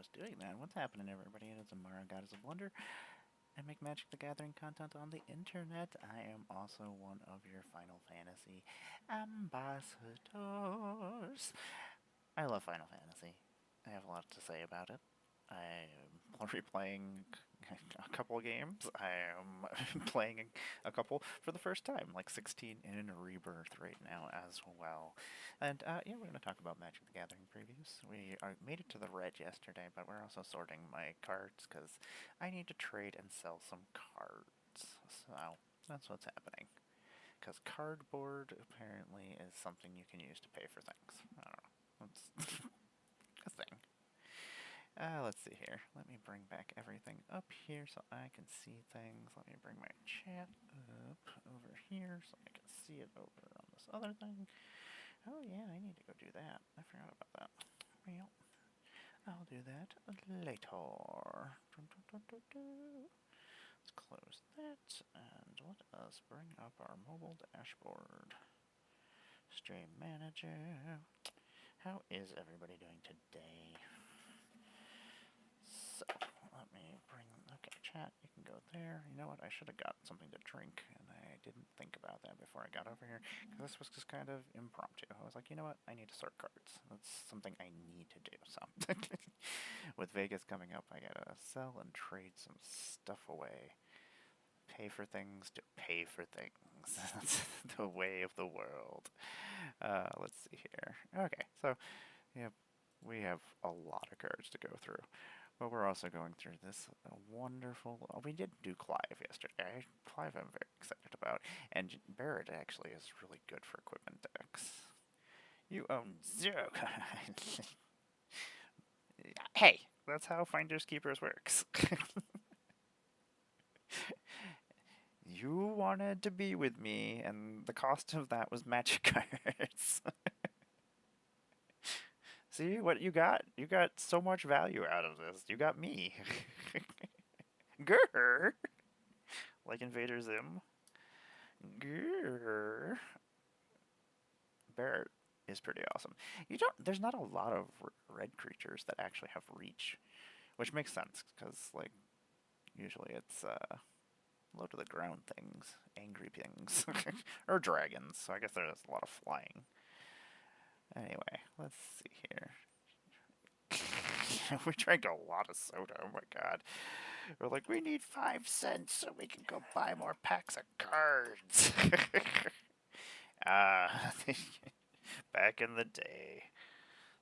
was doing that. What's happening, everybody? It is Amara, Goddess of Wonder. I make Magic the Gathering content on the internet. I am also one of your Final Fantasy ambassadors. I love Final Fantasy. I have a lot to say about it. I'm replaying a couple games. I am playing a couple for the first time, like 16 in Rebirth right now as well. And yeah, we're going to talk about Magic the Gathering previews. Made it to the red yesterday, but we're also sorting my cards because I need to trade and sell some cards. So that's what's happening. Because cardboard apparently is something you can use to pay for things. I don't know. That's a thing. Let's see here. Let me bring back everything up here so I can see things. Let me bring my chat up over here so I can see it over on this other thing. Oh yeah, I need to go do that. I forgot about that. Well, I'll do that later. Let's close that and let us bring up our mobile dashboard. Stream manager. How is everybody doing today? So, let me bring, okay, chat, you can go there. You know what, I should have got something to drink, and I didn't think about that before I got over here, because this was just kind of impromptu. I was like, you know what, I need to sort cards. That's something I need to do, so. With Vegas coming up, I gotta sell and trade some stuff away. Pay for things to pay for things. That's the way of the world. Let's see here. Okay, so, yeah, we have a lot of cards to go through. But we're also going through this wonderful. We did do Clive yesterday. Clive I'm very excited about. And Barrett actually is really good for equipment decks. You own zero. Hey, that's how Finders Keepers works. You wanted to be with me, and the cost of that was magic cards. See what you got? You got so much value out of this. You got me. Grr! Like Invader Zim. Grr. Barrett is pretty awesome. There's not a lot of red creatures that actually have reach, which makes sense because like usually it's low to the ground things, angry things, or dragons. So I guess there's a lot of flying. Anyway, let's see here. We drank a lot of soda. Oh my god. We're like, we need 5 cents so we can go buy more packs of cards. Ah, back in the day.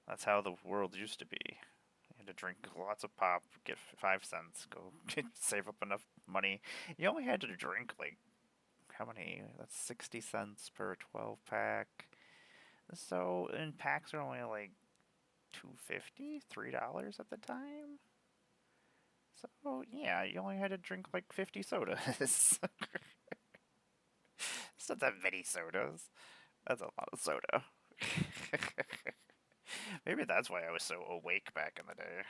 That's how the world used to be. You had to drink lots of pop, get 5 cents, go save up enough money. You only had to drink like how many? That's 60 cents per 12 pack. So, and packs are only like $2.50, $3 at the time. So, yeah, you only had to drink like 50 sodas. It's not that many sodas. That's a lot of soda. Maybe that's why I was so awake back in the day.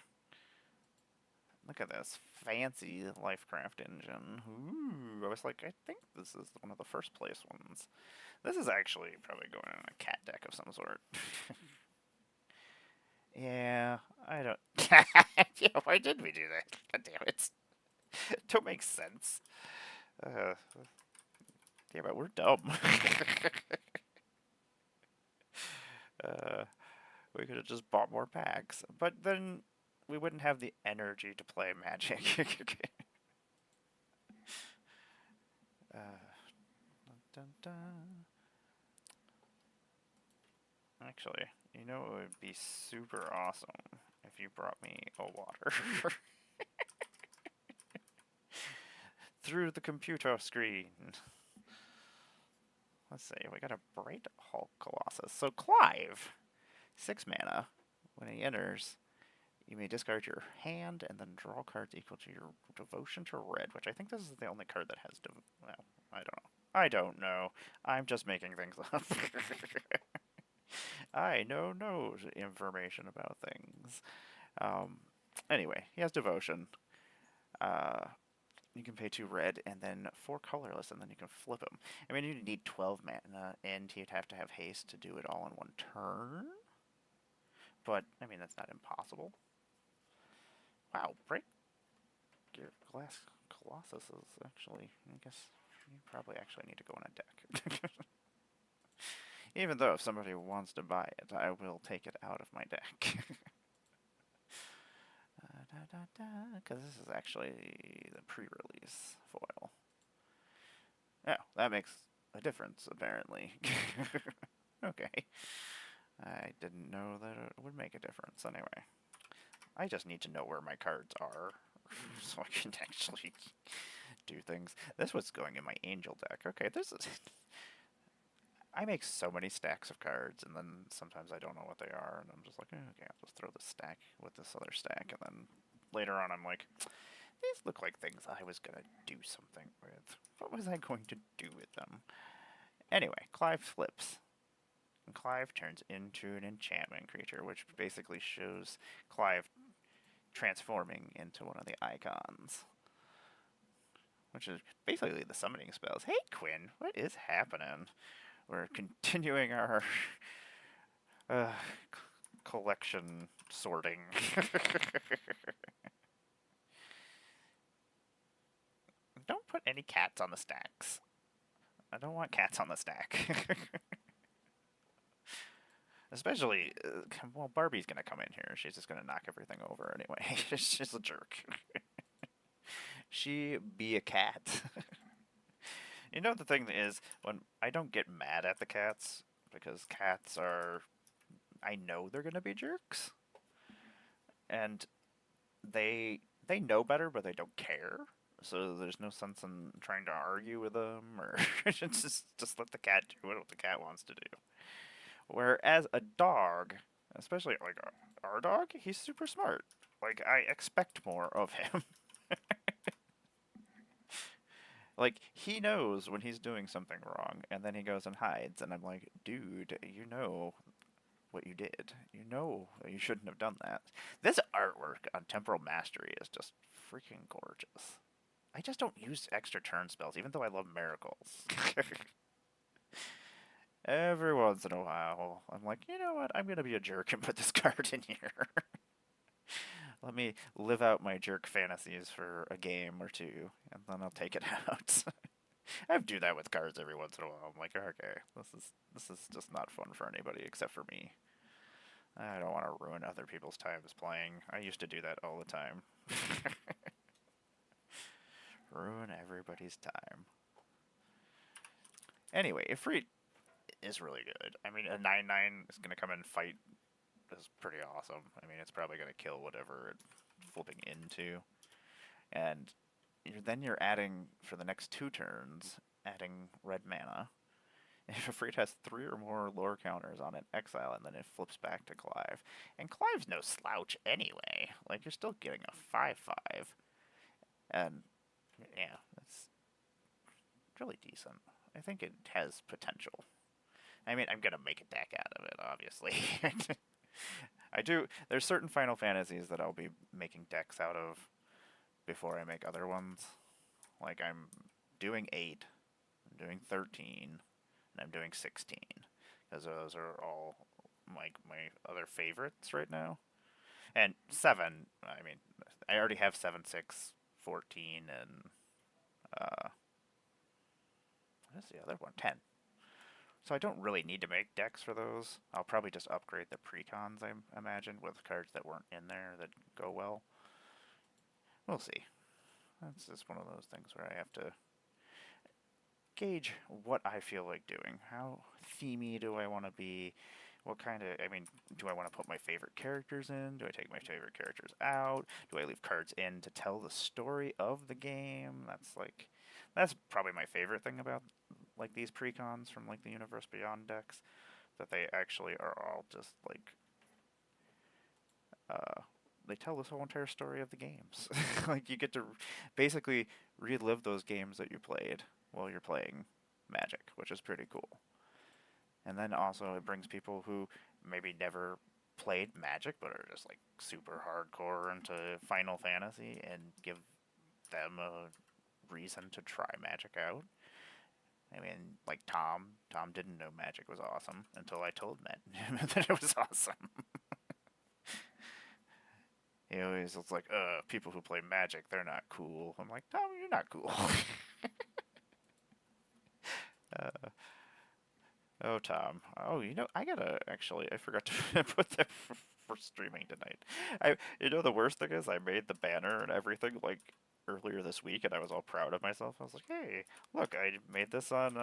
Look at this fancy Lifecraft engine. Ooh, I was like, I think this is one of the first place ones. This is actually probably going in a cat deck of some sort. Yeah, I don't. Yeah, why did we do that? God damn it. It don't make sense. Uh, yeah, but we're dumb. uh, we could have just bought more packs. But then we wouldn't have the energy to play Magic. uh, dun, dun. Actually, you know it would be super awesome if you brought me a water. Through the computer screen. Let's see, we got a Bright Hulk Colossus. So Clive, 6 mana. When he enters, you may discard your hand and then draw cards equal to your devotion to red, which I think this is the only card that has well, I don't know. I don't know. I'm just making things up. I know no information about things. Anyway, he has devotion. Uh, you can pay 2 red and then 4 colorless, and then you can flip him. I mean, you'd need 12 mana, and you'd have to have haste to do it all in one turn. But, I mean, that's not impossible. Wow, break your glass Colossus is actually, I guess you probably actually need to go on a deck. Even though if somebody wants to buy it, I will take it out of my deck. Because this is actually the pre-release foil. Yeah, that makes a difference, apparently. Okay. I didn't know that it would make a difference anyway. I just need to know where my cards are so I can actually do things. This was going in my angel deck. Okay, this is... I make so many stacks of cards, and then sometimes I don't know what they are, and I'm just like, okay, I'll just throw this stack with this other stack, and then later on I'm like, these look like things I was going to do something with. What was I going to do with them? Anyway, Clive flips. And Clive turns into an enchantment creature, which basically shows Clive transforming into one of the icons. Which is basically the summoning spells. Hey Quinn, what is happening? We're continuing our uh, collection sorting. Don't put any cats on the stacks. I don't want cats on the stack. Especially, well, Barbie's gonna come in here. She's just gonna knock everything over anyway. She's a jerk. She be a cat. You know, the thing is, when I don't get mad at the cats, because cats are, I know they're gonna be jerks, and they know better, but they don't care. So there's no sense in trying to argue with them, or just let the cat do what the cat wants to do. Whereas a dog, especially like our dog, he's super smart. Like I expect more of him. Like he knows when he's doing something wrong, and then he goes and hides, and I'm like, dude, you know what you did. You know you shouldn't have done that. This artwork on Temporal Mastery is just freaking gorgeous. I just don't use extra turn spells, even though I love miracles. Every once in a while, I'm like, you know what? I'm gonna be a jerk and put this card in here. Let me live out my jerk fantasies for a game or two, and then I'll take it out. I do that with cards every once in a while. I'm like, okay, this is just not fun for anybody except for me. I don't want to ruin other people's times playing. I used to do that all the time. Ruin everybody's time. Anyway, Ifrit is really good. I mean, a 9/9 is going to come and fight is pretty awesome. I mean, it's probably going to kill whatever it's flipping into. And then you're adding, for the next 2 turns, adding red mana. If Ifrit has 3 or more lore counters on it, exile, and then it flips back to Clive. And Clive's no slouch anyway. Like, you're still getting a 5/5. And, yeah, it's really decent. I think it has potential. I mean, I'm going to make a deck out of it, obviously. I do. There's certain Final Fantasies that I'll be making decks out of before I make other ones. Like, I'm doing 8, I'm doing 13, and I'm doing 16. Because those are all like my other favorites right now. And 7, I mean, I already have 7, 6, 14, and what is the other one? 10. So I don't really need to make decks for those. I'll probably just upgrade the precons, I imagine, with cards that weren't in there that go well. We'll see. That's just one of those things where I have to gauge what I feel like doing. How themey do I want to be? What kind of, I mean, do I want to put my favorite characters in? Do I take my favorite characters out? Do I leave cards in to tell the story of the game? That's probably my favorite thing about like these precons from like the Universe Beyond decks, that they actually are all just like they tell this whole entire story of the games. Like you get to basically relive those games that you played while you're playing Magic, which is pretty cool. And then also it brings people who maybe never played Magic but are just like super hardcore into Final Fantasy and give them a reason to try Magic out. I mean, like Tom. Tom didn't know Magic was awesome until I told him that it was awesome. He always was like, people who play Magic, they're not cool. I'm like, no, you're not cool. uh, oh, Tom. Oh, I gotta actually, I forgot to put that for streaming tonight. The worst thing is I made the banner and everything like earlier this week, and I was all proud of myself. I was like, hey, look, I made this on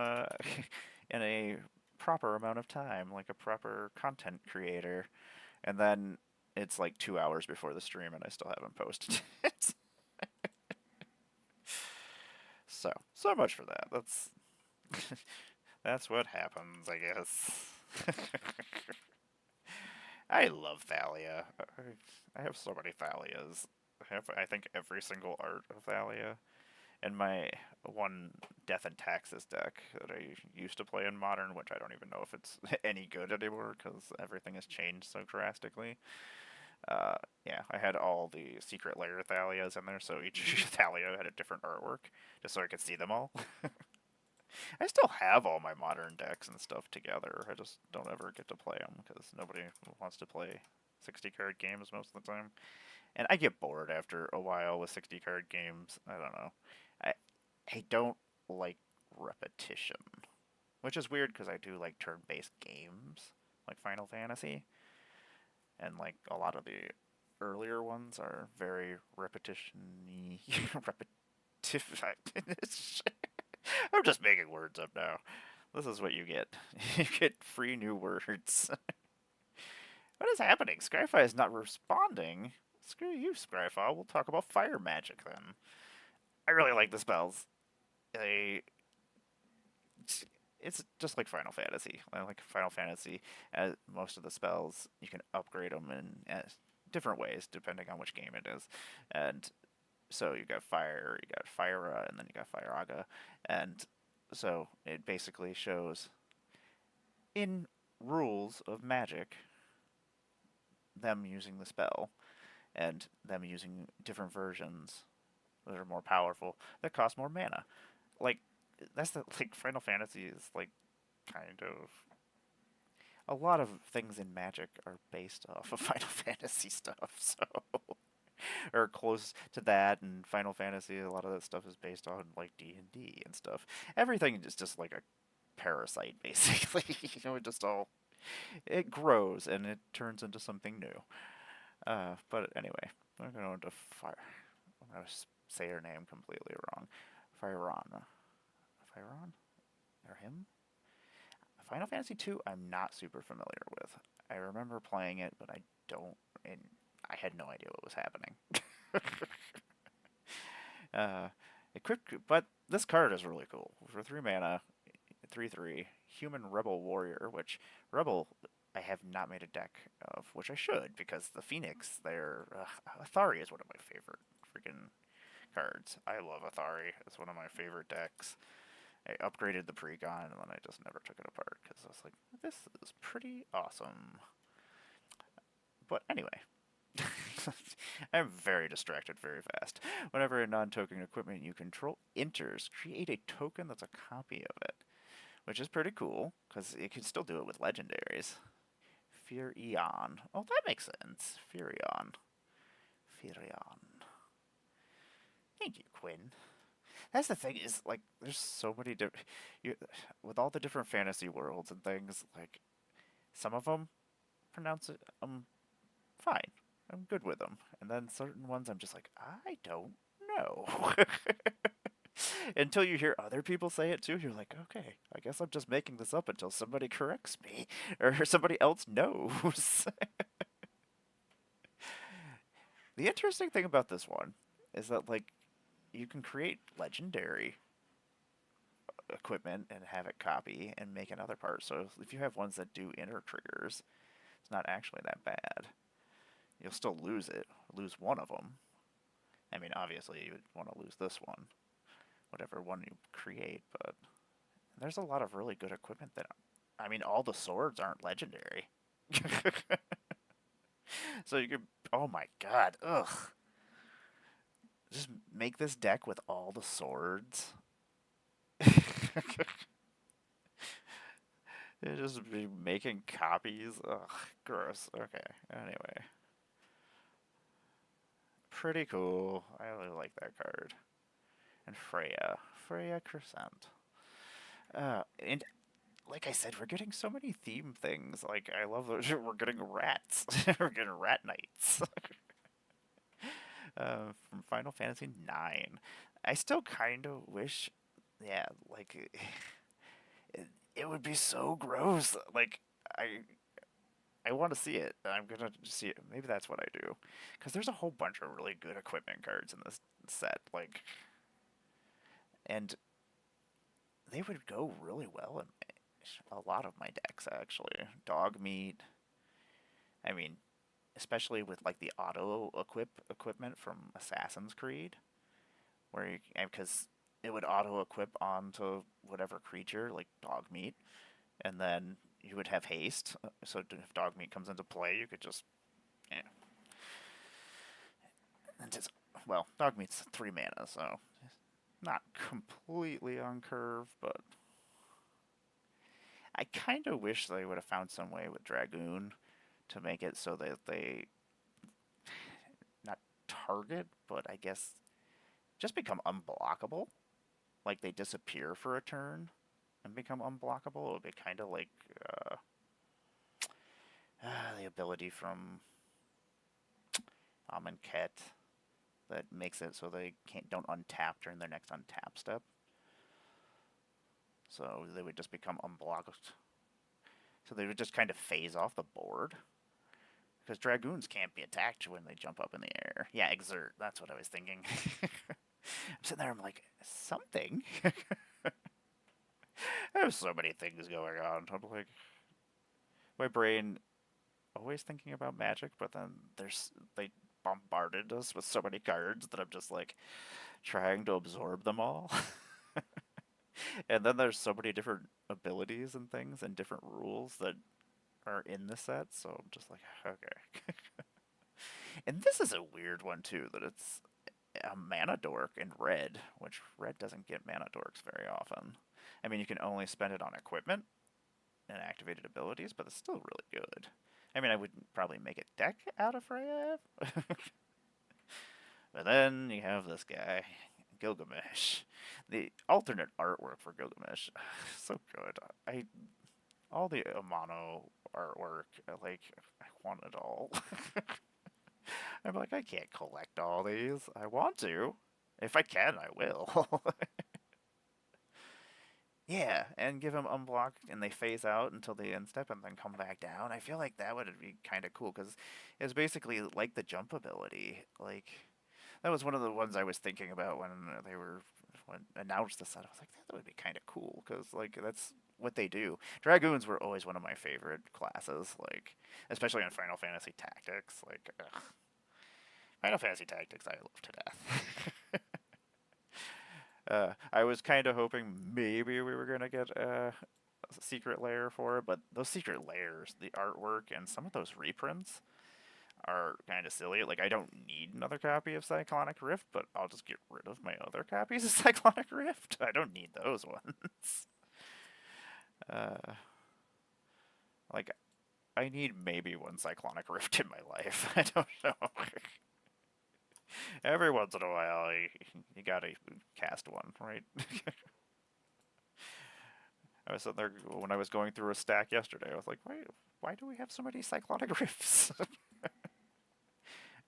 in a proper amount of time, like a proper content creator. And then it's like 2 hours before the stream, and I still haven't posted it. So much for that. That's what happens, I guess. I love Thalia. I have so many Thalias. I have, I think, every single art of Thalia. And my one Death and Taxes deck that I used to play in Modern, which I don't even know if it's any good anymore because everything has changed so drastically. Uh, yeah, I had all the secret layer Thalias in there, so each Thalia had a different artwork, just so I could see them all. I still have all my modern decks and stuff together. I just don't ever get to play them because nobody wants to play 60 card games most of the time. And I get bored after a while with 60 card games. I don't know. I I don't like repetition, which is weird because I do like turn-based games like Final Fantasy, and like a lot of the earlier ones are very repetition-y, repetitive. I'm just making words up now. This is what you get. You get free new words. What is happening? Scryfy is not responding. Screw you, Scryfy. We'll talk about fire magic then. I really like the spells. They, it's just like Final Fantasy. I like Final Fantasy. As most of the spells, you can upgrade them in different ways depending on which game it is. And so you got fire, you got Fyra, and then you got Firaga, and so it basically shows in rules of magic them using the spell and them using different versions that are more powerful that cost more mana. Like that's the like Final Fantasy is like kind of a lot of things in Magic are based off of Final Fantasy stuff, so or close to that. And Final Fantasy, a lot of that stuff is based on like D&D and stuff. Everything is just like a parasite, basically. It just all it grows and it turns into something new. But anyway, I'm going to fire. I'm going to say her name completely wrong. Fyron. Fyron? Or him? Final Fantasy II, I'm not super familiar with. I remember playing it, but I don't. And I had no idea what was happening. uh, equipped, but this card is really cool. For 3 mana, 3/3, Human Rebel Warrior, which Rebel I have not made a deck of, which I should because the Phoenix, their Athari is one of my favorite freaking cards. I love Athari. It's one of my favorite decks. I upgraded the Precon and then I just never took it apart because I was like, this is pretty awesome. But anyway, I'm very distracted very fast. Whenever a non-token equipment you control enters, create a token that's a copy of it, which is pretty cool because you can still do it with legendaries. Furion. Oh, that makes sense. Furion. Furion. Thank you, Quinn. That's the thing is like there's so many different with all the different fantasy worlds and things like some of them pronounce it fine. I'm good with them. And then certain ones I'm just like I don't know. Until you hear other people say it too, you're like, okay, I guess I'm just making this up until somebody corrects me or somebody else knows. The interesting thing about this one is that like you can create legendary equipment and have it copy and make another part. So if you have ones that do inner triggers, it's not actually that bad. You'll still lose one of them. I mean, obviously you would want to lose this one, whatever one you create, but there's a lot of really good equipment that, I mean, all the swords aren't legendary. So you could, oh my god, ugh. Just make this deck with all the swords. It just be making copies. Ugh, gross. Okay. Anyway, pretty cool. I really like that card. And Freya Crescent. And like I said, we're getting so many theme things. Like I love those. We're getting rats. We're getting rat knights from Final Fantasy IX. I still kind of wish, yeah, like it would be so gross. Like I I want to see it. I'm gonna see it. Maybe that's what I do, because there's a whole bunch of really good equipment cards in this set. Like, and they would go really well in a lot of my decks actually. Dog meat. I mean, especially with like the auto equipment from Assassin's Creed, where you because it would auto equip onto whatever creature like dog meat, and then you would have haste. So if dog meat comes into play, you could just yeah, and just well, dog meat's 3 mana, so not completely on curve, but I kind of wish they would have found some way with Dragoon to make it so that they not target, but I guess just become unblockable. Like they disappear for a turn and become unblockable. It would be kind of like uh, the ability from Amonkhet that makes it so they don't untap during their next untap step. So they would just become unblocked. So they would just kind of phase off the board. Because Dragoons can't be attacked when they jump up in the air. Yeah, exert. That's what I was thinking. I'm sitting there, I'm like, something? There's so many things going on. I'm like, my brain always thinking about Magic, but then they bombarded us with so many cards that I'm just like trying to absorb them all. And then there's so many different abilities and things and different rules that are in the set, so I'm just like, okay. And this is a weird one too, that it's a mana dork in red, which red doesn't get mana dorks very often. I mean, you can only spend it on equipment and activated abilities, but it's still really good. I mean, I wouldn't probably make a deck out of Freya, but then you have this guy, Gilgamesh. The alternate artwork for Gilgamesh, so good. All the Amano artwork, like I want it all. I'm like, I can't collect all these. I want to. If I can, I will. Yeah, and give them unblock and they phase out until they end step and then come back down. I feel like that would be kind of cool because it's basically like the jump ability. Like that was one of the ones I was thinking about when announced the set. I was like, that would be kind of cool because like that's what they do. Dragoons were always one of my favorite classes, like especially in Final Fantasy Tactics. Like ugh. Final Fantasy Tactics, I love to death. I was kind of hoping maybe we were gonna get a secret layer for it, but those secret layers, the artwork, and some of those reprints are kind of silly. Like, I don't need another copy of Cyclonic Rift, but I'll just get rid of my other copies of Cyclonic Rift. I don't need those ones. uh, like, I need maybe one Cyclonic Rift in my life. I don't know. Every once in a while, you gotta cast one, right? I was sitting there when I was going through a stack yesterday. I was like, why do we have so many Cyclonic Rifts?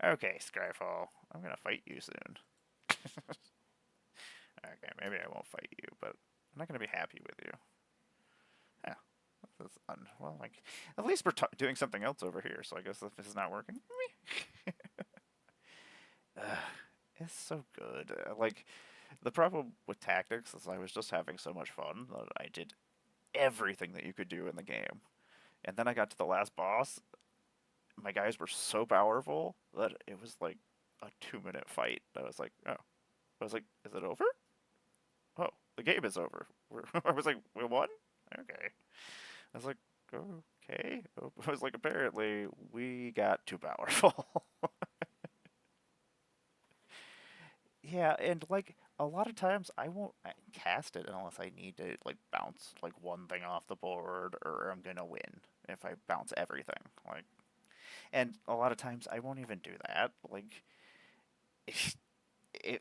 Okay, Skyfall, I'm gonna fight you soon. Okay, maybe I won't fight you, but I'm not gonna be happy with you. Yeah, this is well, like at least we're doing something else over here. So I guess if this is not working, it's so good. Like the problem with tactics is I was just having so much fun that I did everything that you could do in the game. And then I got to the last boss. My guys were so powerful that it was like a 2 minute fight. I was like, oh. I was like, is it over? Oh, the game is over. I was like, we won? Okay. I was like, okay. I was like, apparently we got too powerful. Yeah, and like a lot of times I won't cast it unless I need to like bounce like one thing off the board or I'm gonna win if I bounce everything. Like, and a lot of times I won't even do that. Like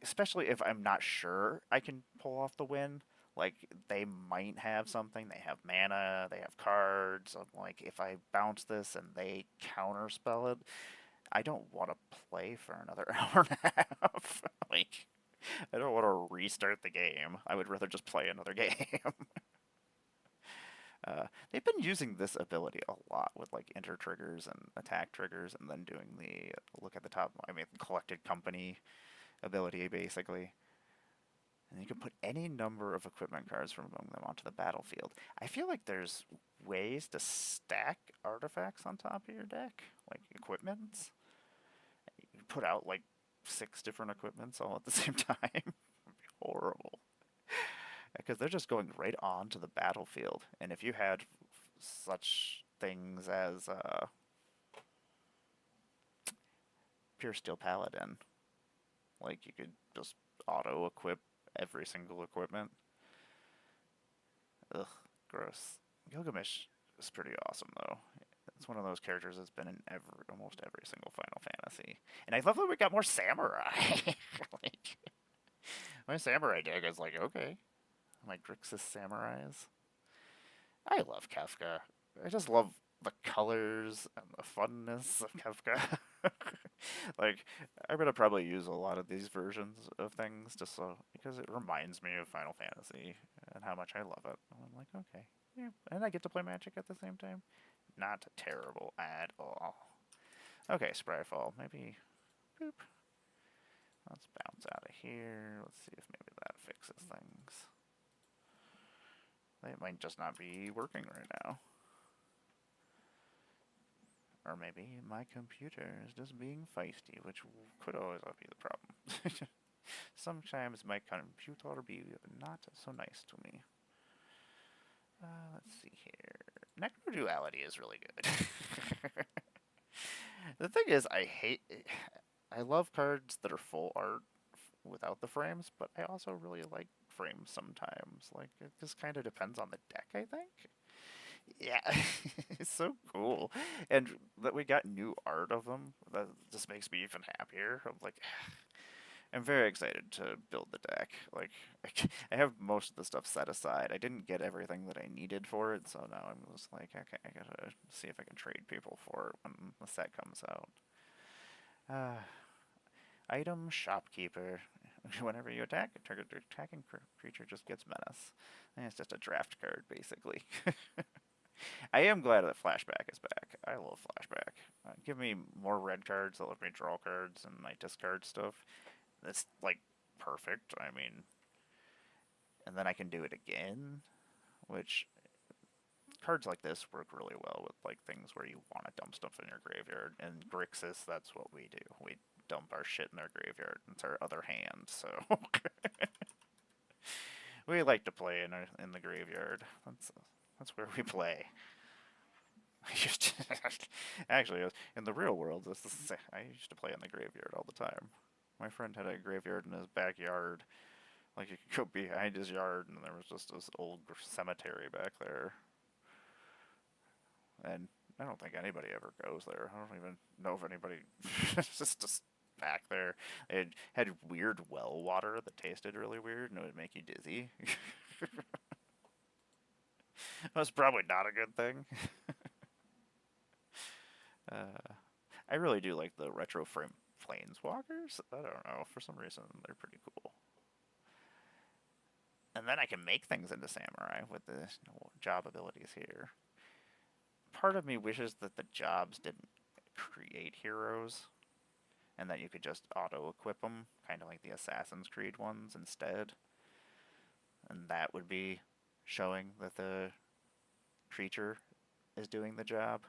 especially if I'm not sure I can pull off the win. Like they might have something. They have mana. They have cards. I'm like, if I bounce this and they counterspell it, I don't want to play for another hour and a half. Like, I don't want to restart the game. I would rather just play another game. They've been using this ability a lot with like enter triggers and attack triggers, and then doing the look at the top. I mean, collected company ability basically. And you can put any number of equipment cards from among them onto the battlefield. I feel like there's ways to stack artifacts on top of your deck, like equipments. You can put out like 6 different equipments all at the same time. It'd be horrible. Because they're just going right onto the battlefield. And if you had such things as Pure Steel Paladin, like you could just auto equip every single equipment. Ugh, gross. Gilgamesh is pretty awesome though. It's one of those characters that's been in almost every single Final Fantasy, and I love that we got more samurai. Like my samurai deck is like okay, my Grixis samurais. I love Kefka. I just love the colors and the funness of Kefka. Like, I'm gonna probably use a lot of these versions of things just so because it reminds me of Final Fantasy and how much I love it. And I'm like, okay, yeah, and I get to play Magic at the same time. Not terrible at all. Okay, Spryfall. Maybe, boop. Let's bounce out of here. Let's see if maybe that fixes things. They might just not be working right now. Or maybe my computer is just being feisty, which could always be the problem. Sometimes my computer be not so nice to me. Let's see here. Necroduality is really good. The thing is, I love cards that are full art without the frames, but I also really like frames sometimes. Like, it just kind of depends on the deck, I think. Yeah, it's so cool, and that we got new art of them. That just makes me even happier. I'm like, I'm very excited to build the deck. Like, I have most of the stuff set aside. I didn't get everything that I needed for it, so now I'm just like, okay, I gotta see if I can trade people for it when the set comes out. Uh, Item Shopkeeper. Whenever you attack, a target attacking creature just gets menace. And it's just a draft card, basically. I am glad that Flashback is back. I love Flashback. Give me more red cards that let me draw cards and my discard stuff. That's like perfect. I mean, and then I can do it again, which cards like this work really well with like things where you want to dump stuff in your graveyard. And Grixis, that's what we do. We dump our shit in our graveyard. It's our other hand, so we like to play in the graveyard. That's where we play. I used to, actually, in the real world, I used to play in the graveyard all the time. My friend had a graveyard in his backyard. Like, you could go behind his yard, and there was just this old cemetery back there. And I don't think anybody ever goes there. I don't even know if anybody just back there. It had weird well water that tasted really weird, and it would make you dizzy. That's probably not a good thing. Uh, I really do like the retro frame planeswalkers. I don't know, for some reason they're pretty cool. And then I can make things into samurai with the job abilities here. Part of me wishes that the jobs didn't create heroes, and that you could just auto-equip them, kind of like the Assassin's Creed ones instead. And that would be showing that the creature is doing the job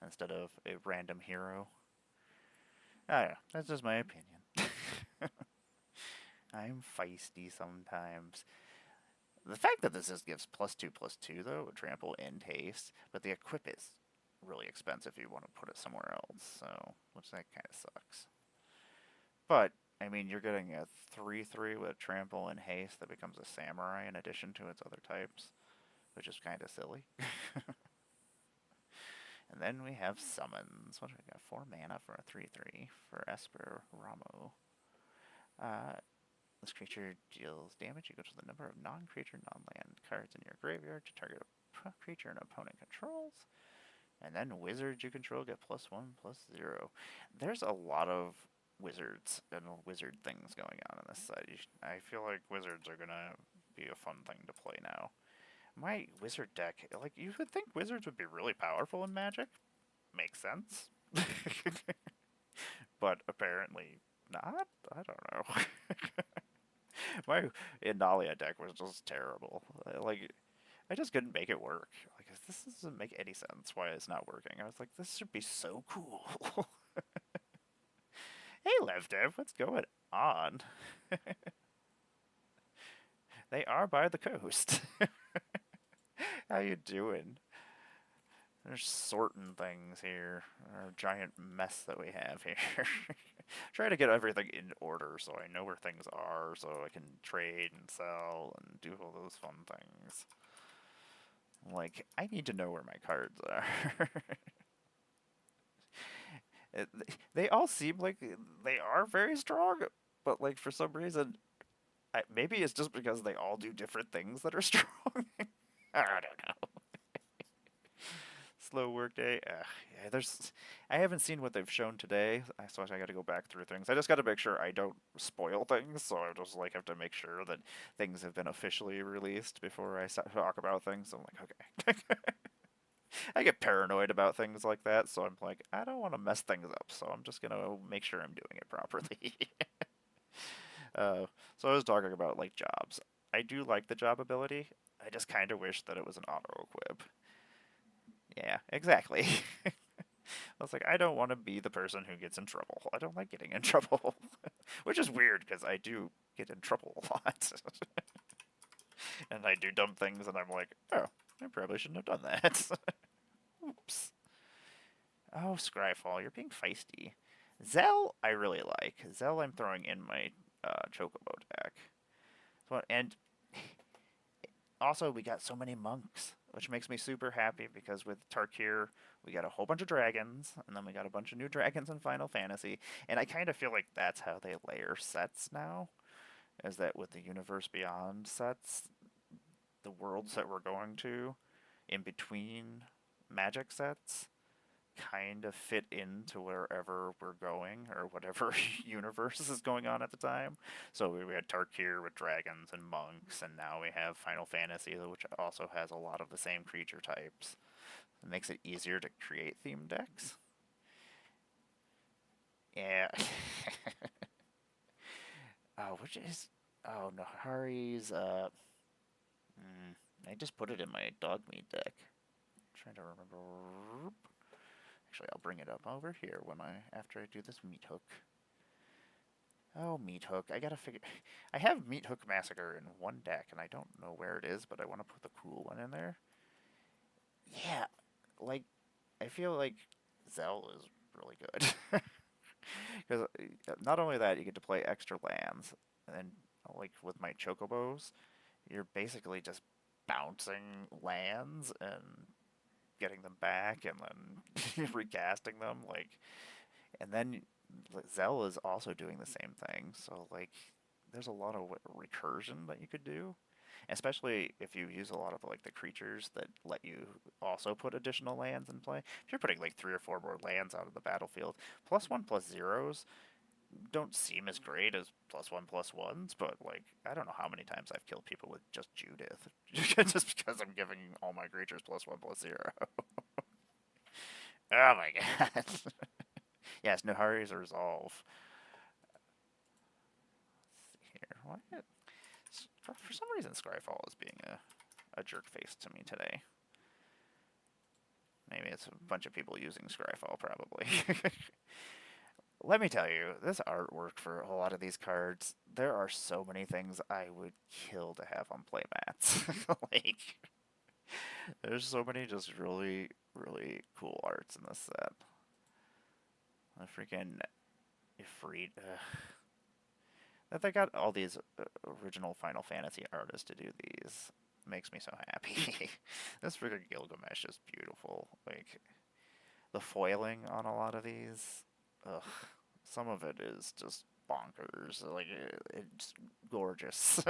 instead of a random hero. I don't know, that's just my opinion. I'm feisty sometimes. The fact that this just gives +2/+2 though, with trample and haste, but the equip is really expensive if you want to put it somewhere else, so which that kind of sucks. But I mean, you're getting a 3/3 with trample and haste that becomes a samurai in addition to its other types, which is kind of silly. And then we have summons. What do we got? 4 mana for a 3/3 for Esper Ramo. Uh, this creature deals damage equal to the number of non-creature, non-land cards in your graveyard to target a creature an opponent controls. And then wizards you control get +1/+0. There's a lot of wizards and wizard things going on this side. I feel like wizards are gonna be a fun thing to play now. My wizard deck, like, you would think wizards would be really powerful in Magic. Makes sense. But apparently not? I don't know. My Inalia deck was just terrible. Like, I just couldn't make it work. Like, this doesn't make any sense why it's not working. I was like, this should be so cool. Hey, LevDev, what's going on? They are by the coast. How you doing? There's sorting things here. Our giant mess that we have here. Try to get everything in order so I know where things are, so I can trade and sell and do all those fun things. Like, I need to know where my cards are. They all seem like they are very strong, but like for some reason, maybe it's just because they all do different things that are strong. I don't know. Slow workday. Yeah, I haven't seen what they've shown today, so I got to go back through things. I just got to make sure I don't spoil things, so I just like have to make sure that things have been officially released before I talk about things. So I'm like, okay. I get paranoid about things like that, so I'm like, I don't want to mess things up, so I'm just gonna make sure I'm doing it properly. So I was talking about like jobs. I do like the job ability. I just kind of wish that it was an auto equip. Yeah, exactly. I was like, I don't want to be the person who gets in trouble. I don't like getting in trouble, which is weird because I do get in trouble a lot, and I do dumb things, and I'm like, oh, I probably shouldn't have done that. Oops. Oh, Scryfall, you're being feisty. Zell, I really like. Zell, I'm throwing in my Chocobo deck. So, and also, we got so many monks, which makes me super happy because with Tarkir, we got a whole bunch of dragons, and then we got a bunch of new dragons in Final Fantasy, and I kind of feel like that's how they layer sets now, is that with the Universe Beyond sets, the worlds that we're going to in between Magic sets kind of fit into wherever we're going or whatever universe is going on at the time. So we had Tarkir with dragons and monks, and now we have Final Fantasy, which also has a lot of the same creature types. It makes it easier to create theme decks. Yeah. Which is Nahari's. I just put it in my dog meat deck. I'm trying to remember. Actually, I'll bring it up over here after I do this meat hook. Oh, Meat Hook. I gotta figure. I have Meat Hook Massacre in one deck, and I don't know where it is, but I want to put the cool one in there. Yeah, like, I feel like Zell is really good. Because not only that, you get to play extra lands, and then, like, with my Chocobos, you're basically just bouncing lands and getting them back and then recasting them. Like, and then Zell is also doing the same thing. So like, there's a lot of recursion that you could do, especially if you use a lot of like the creatures that let you also put additional lands in play. If you're putting like 3 or 4 more lands out of the battlefield, +1/+0s don't seem as great as +1/+1s, but like I don't know how many times I've killed people with just Judith, just because I'm giving all my creatures +1/+0. Oh my god. Yes, Nahari's Resolve. Let's see here. What? For some reason, Scryfall is being a jerk face to me today. Maybe it's a bunch of people using Scryfall, probably. Let me tell you, this artwork for a lot of these cards, there are so many things I would kill to have on playmats. Like, there's so many just really, really cool arts in this set. The freaking Ifrit. That they got all these original Final Fantasy artists to do these makes me so happy. This freaking Gilgamesh is beautiful. Like, the foiling on a lot of these, ugh, some of it is just bonkers. Like it's gorgeous.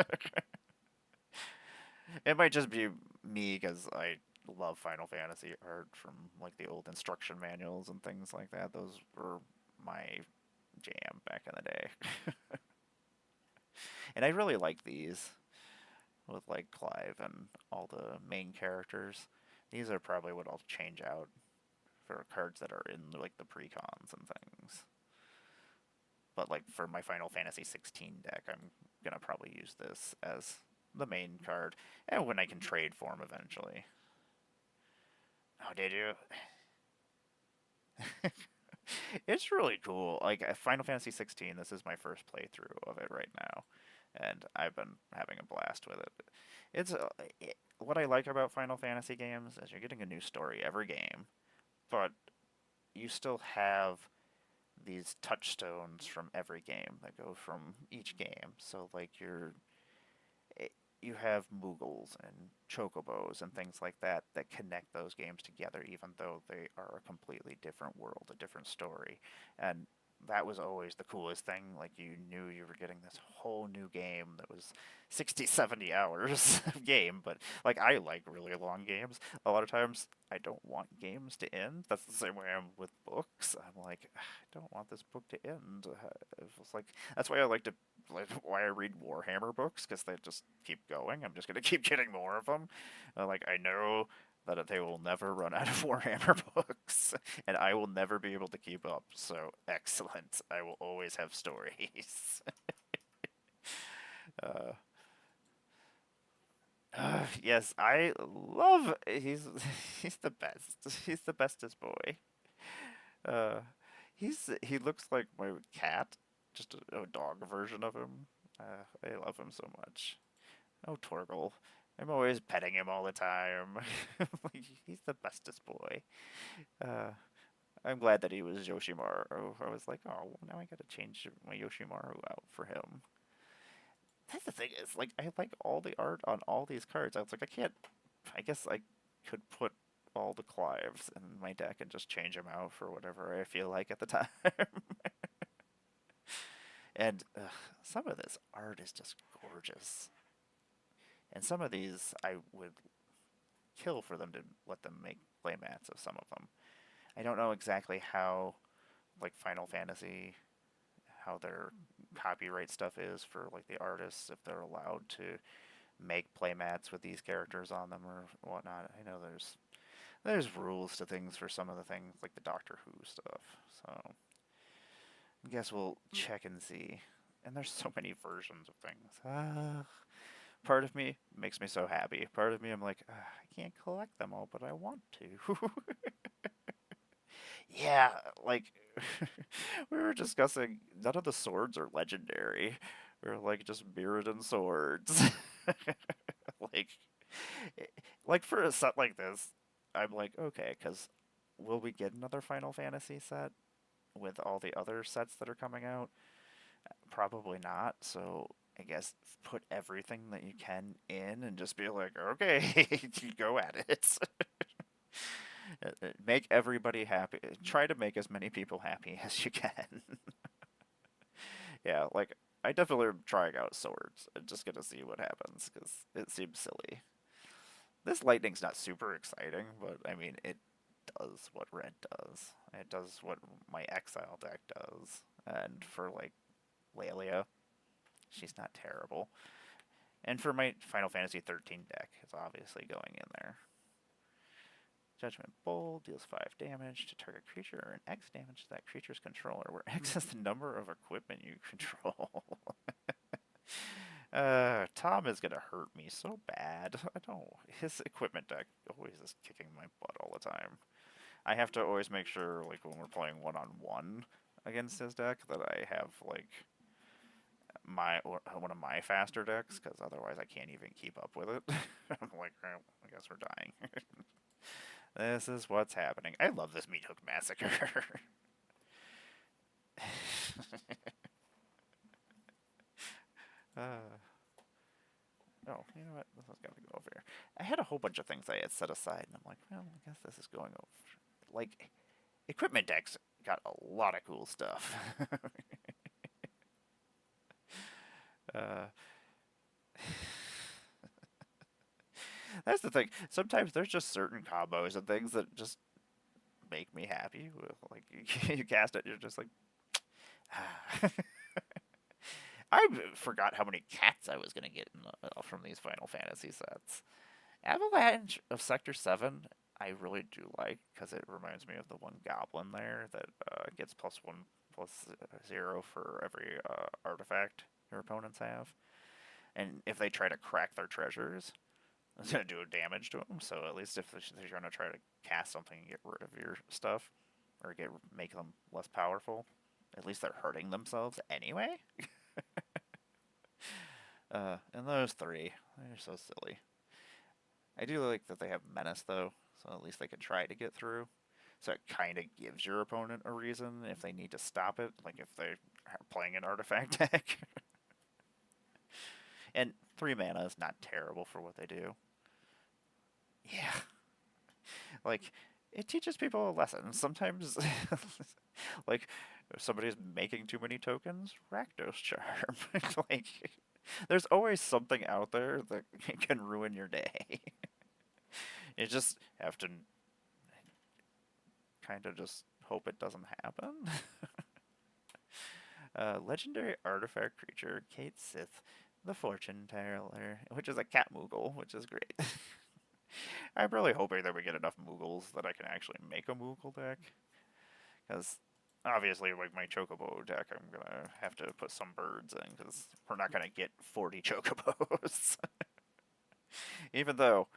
It might just be me because I love Final Fantasy art from like the old instruction manuals and things like that. Those were my jam back in the day. And I really like these with like Clive and all the main characters. These are probably what I'll change out for cards that are in like the precons and things. But like for my Final Fantasy 16 deck, I'm gonna probably use this as the main card, and when I can trade for them eventually. Oh, did you? It's really cool. Like Final Fantasy 16, this is my first playthrough of it right now, and I've been having a blast with it. It's what I like about Final Fantasy games is you're getting a new story every game, but you still have these touchstones from every game that go from each game. So like you have Moogles and Chocobos and things like that that connect those games together, even though they are a completely different world, a different story. And that was always the coolest thing. Like, you knew you were getting this whole new game that was 60, 70 hours of game. But, like, I like really long games. A lot of times, I don't want games to end. That's the same way I'm with books. I'm like, I don't want this book to end. It's like, that's why I like why I read Warhammer books, because they just keep going. I'm just gonna keep getting more of them. Like, I know that they will never run out of Warhammer books, and I will never be able to keep up. So excellent! I will always have stories. uh, yes, I love. He's the best. He's the bestest boy. Uh, he looks like my cat, just a dog version of him. I love him so much. Oh, Torgal. I'm always petting him all the time. Like, he's the bestest boy. Uh, I'm glad that he was Yoshimaru. I was like, oh, well, now I gotta change my Yoshimaru out for him. That's the thing is, like, I like all the art on all these cards. I was like, I can't. I guess I could put all the Clives in my deck and just change them out for whatever I feel like at the time. And some of this art is just gorgeous. And some of these I would kill for them to let them make playmats of some of them. I don't know exactly how, like Final Fantasy, how their copyright stuff is for like the artists, if they're allowed to make playmats with these characters on them or whatnot. I know there's rules to things for some of the things like the Doctor Who stuff. So I guess we'll check and see. And there's so many versions of things. Part of me makes me so happy. Part of me, I'm like, I can't collect them all, but I want to. Yeah, like we were discussing, none of the swords are legendary. They're like just Mirrodin swords. like, eh, like for a set like this, I'm like, okay, because will we get another Final Fantasy set with all the other sets that are coming out? Probably not. So I guess put everything that you can in and just be like, okay, go at it. Make everybody happy. Try to make as many people happy as you can. Yeah, like I definitely am trying out swords. I'm just gonna see what happens because it seems silly. This lightning's not super exciting, but I mean it does what red does. It does what my exile deck does. And for like Lelia, she's not terrible. And for my Final Fantasy 13 deck, it's obviously going in there. Judgment Bowl deals 5 damage to target creature and X damage to that creature's controller, where X is the number of equipment you control. Tom is gonna hurt me so bad. I don't. His equipment deck always is kicking my butt all the time. I have to always make sure, like when we're playing one-on-one against his deck, that I have like one of my faster decks, because otherwise I can't even keep up with it. I'm like, oh, I guess we're dying. This is what's happening. I love this Meat Hook Massacre. uh, oh, you know what? This is gonna go over here. I had a whole bunch of things I had set aside, and I'm like, well, I guess this is going over. Like, equipment decks got a lot of cool stuff. That's the thing. Sometimes there's just certain combos and things that just make me happy. With like you cast it, you're just like, ah. I forgot how many cats I was gonna get from these Final Fantasy sets. Avalanche of Sector 7, I really do like because it reminds me of the one goblin there that gets +1 +0 for every artifact your opponents have. And if they try to crack their treasures, it's going to do damage to them. So at least if they're going to try to cast something and get rid of your stuff or make them less powerful, at least they're hurting themselves anyway. And those three, they're so silly. I do like that they have Menace, though, so at least they can try to get through. So it kind of gives your opponent a reason if they need to stop it, like if they're playing an artifact deck. And 3 mana is not terrible for what they do. Yeah. Like, it teaches people a lesson. Sometimes, like, if somebody's making too many tokens, Rakdos Charm. Like, there's always something out there that can ruin your day. You just have to kind of just hope it doesn't happen. Legendary artifact creature, Kate Sith, the Fortune Teller, which is a cat Moogle, which is great. I'm really hoping that we get enough Moogles that I can actually make a Moogle deck. Because obviously, like my Chocobo deck, I'm going to have to put some birds in because we're not going to get 40 Chocobos. Even though,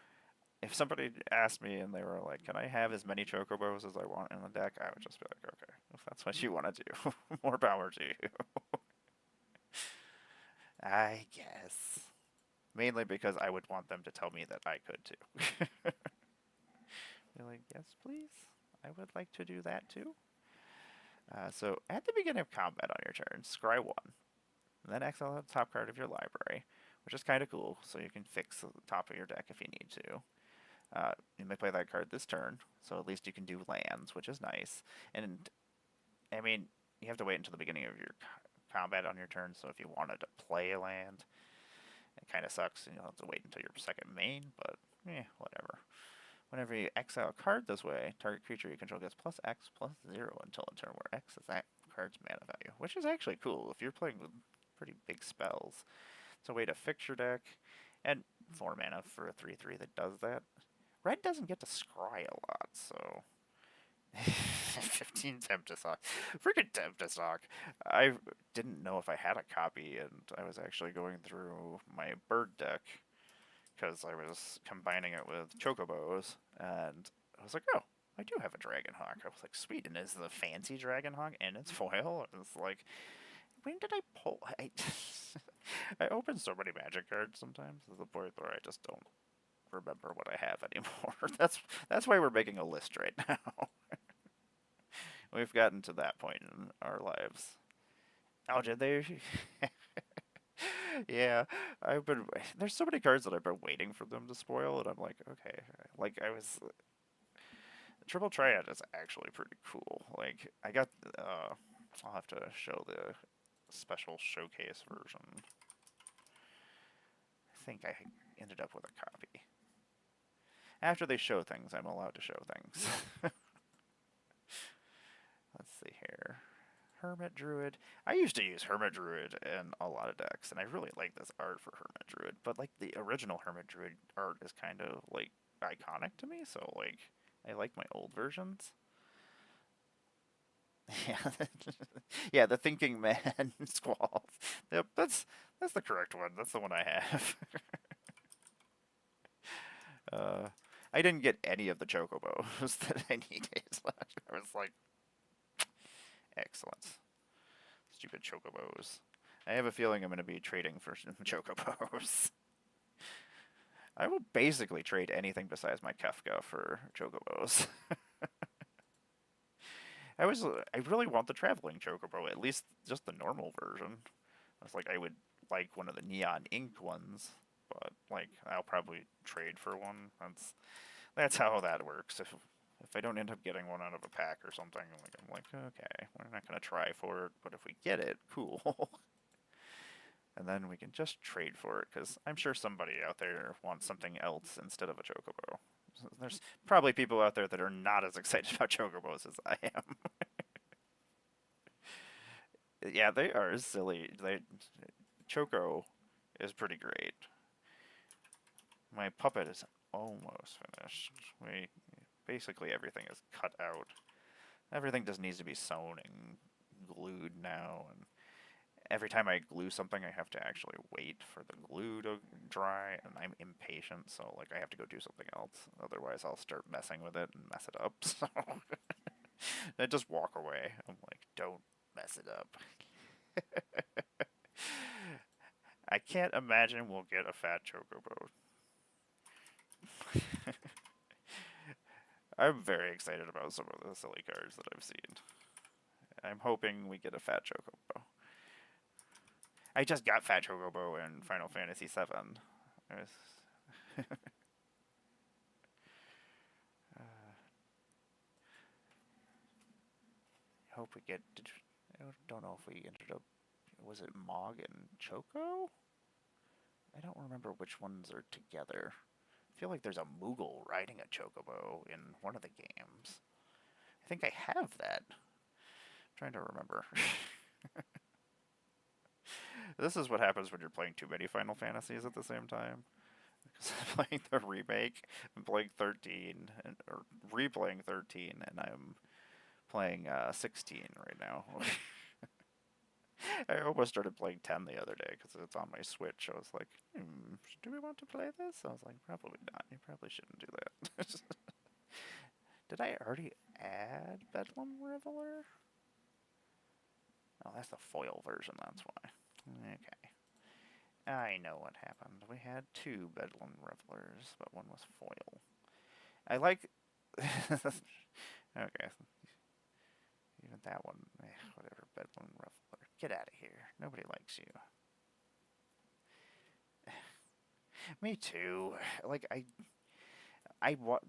if somebody asked me and they were like, can I have as many Chocobos as I want in the deck? I would just be like, okay, if that's what you want to do, more power to you. I guess. Mainly because I would want them to tell me that I could too. Be like, yes, please. I would like to do that too. So at the beginning of combat on your turn, scry 1. And then exile the top card of your library, which is kind of cool, so you can fix the top of your deck if you need to. You may play that card this turn, so at least you can do lands, which is nice. And, I mean, you have to wait until the beginning of your combat on your turn, so if you wanted to play a land, it kind of sucks, and you'll have to wait until your second main, but, whatever. Whenever you exile a card this way, target creature you control gets +X/+0 until a turn where X is that card's mana value, which is actually cool if you're playing with pretty big spells. It's a way to fix your deck, and 4 mana for a 3/3 that does that. Red doesn't get to scry a lot, so 15 Tempest-Hawk. Freaking Tempest-Hawk. I didn't know if I had a copy, and I was actually going through my bird deck because I was combining it with Chocobos, and I was like, oh, I do have a Dragonhawk. I was like, sweet, and is the fancy Dragonhawk in its foil? I was like, when did I pull? I open so many Magic cards sometimes to the point where I just don't remember what I have anymore. That's why we're making a list right now. We've gotten to that point in our lives. Oh, did they? Yeah, There's so many cards that I've been waiting for them to spoil, and I'm like, okay. Like, Triple Triad is actually pretty cool. Like, I'll have to show the special showcase version. I think I ended up with a copy. After they show things, I'm allowed to show things. Let's see here. Hermit Druid. I used to use Hermit Druid in a lot of decks, and I really like this art for Hermit Druid, but like the original Hermit Druid art is kind of like iconic to me, so like I like my old versions. Yeah, yeah, the Thinking Man Squall. Yep, that's the correct one. That's the one I have. uh, I didn't get any of the Chocobos that I needed. I was like, excellent. Stupid Chocobos. I have a feeling I'm going to be trading for some Chocobos. I will basically trade anything besides my Kefka for Chocobos. I really want the traveling Chocobo, at least just the normal version. I was like, I would like one of the neon ink ones, but like I'll probably trade for one. That's how that works. If I don't end up getting one out of a pack or something, I'm like, okay, we're not gonna try for it, but if we get it, cool. And then we can just trade for it, because I'm sure somebody out there wants something else instead of a chocobo. There's probably people out there that are not as excited about chocobos as I am. Yeah, they are silly. Choco is pretty great. My puppet is almost finished. Basically everything is cut out. Everything just needs to be sewn and glued now, and every time I glue something, I have to actually wait for the glue to dry, and I'm impatient, so like I have to go do something else. Otherwise, I'll start messing with it and mess it up. So I just walk away. I'm like, don't mess it up. I can't imagine we'll get a fat chocobo. I'm very excited about some of the silly cards that I've seen. I'm hoping we get a fat chocobo. I just got fat chocobo in Final Fantasy VII. Hope we get. I don't know if we ended up. Was it Mog and Choco? I don't remember which ones are together. I feel like there's a Moogle riding a chocobo in one of the games. I think I have that. I'm trying to remember. This is what happens when you're playing too many Final Fantasies at the same time. Because I'm playing the remake, I'm playing 13, or replaying 13, and I'm playing 16 right now. I almost started playing 10 the other day because it's on my Switch. I was like, do we want to play this? I was like, probably not. You probably shouldn't do that. Did I already add Bedlam Reveler? Oh, that's the foil version, that's why. Okay. I know what happened. We had 2 Bedlam Revelers, but one was foil. I like... Okay. Even that one, whatever, Bedlam Reveler. Get out of here. Nobody likes you. Me too. Like,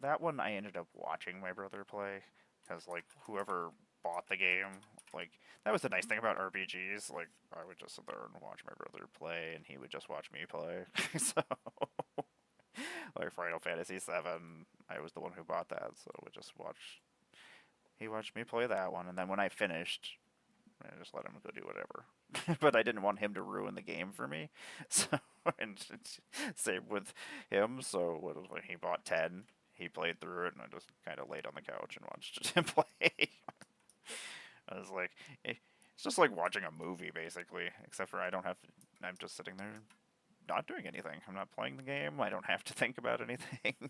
that one I ended up watching my brother play, because, like, whoever bought the game, like, that was the nice thing about RPGs. Like, I would just sit there and watch my brother play, and he would just watch me play. So, like, Final Fantasy VII, I was the one who bought that, so I would just watch. He watched me play that one, and then when I finished, I just let him go do whatever. But I didn't want him to ruin the game for me. So, and same with him. So when he bought 10, he played through it, and I just kind of laid on the couch and watched him play. I was like, it's just like watching a movie, basically. Except for I'm just sitting there not doing anything. I'm not playing the game. I don't have to think about anything.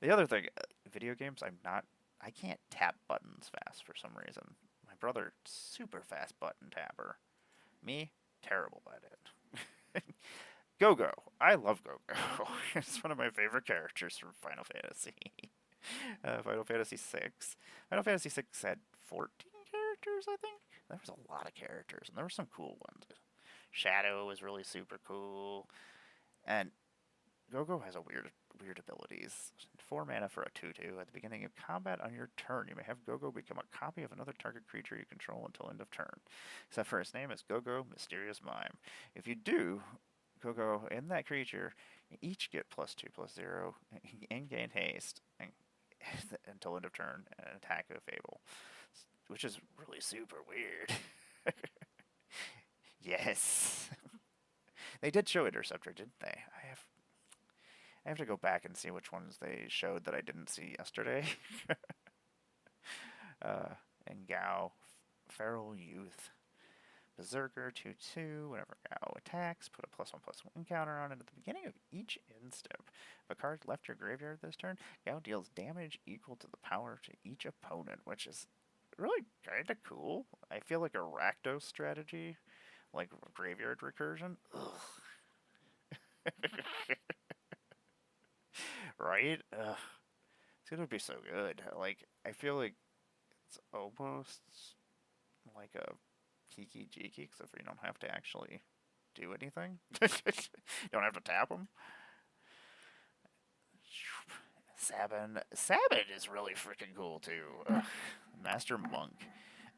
The other thing, video games, I can't tap buttons fast for some reason. My brother, super fast button tapper. Me, terrible at it. Go-Go. I love Go-Go. It's one of my favorite characters from Final Fantasy. Final Fantasy VI. Final Fantasy VI had 14 characters, I think. There was a lot of characters, and there were some cool ones. Shadow was really super cool. And Go-Go has a weird abilities. 4 mana for a 2/2. At the beginning of combat on your turn, you may have Go-Go become a copy of another target creature you control until end of turn. Except for his name is Go-Go Mysterious Mime. If you do, Go-Go and that creature each get +2/+0 and gain haste until end of turn and attack of Fable. Which is really super weird. Yes. They did show Interceptor, didn't they? I have to go back and see which ones they showed that I didn't see yesterday. And Gao, Feral Youth. Berserker 2/2. Whenever Gao attacks, put a +1/+1 counter on it at the beginning of each end step. If a card left your graveyard this turn, Gao deals damage equal to the power to each opponent, which is really kind of cool. I feel like a Rakdos strategy, like graveyard recursion. Right? It's gonna be so good. Like, I feel like it's almost like a Kiki Jiki, except for you don't have to actually do anything. You don't have to tap them. Sabin is really freaking cool too. Master Monk.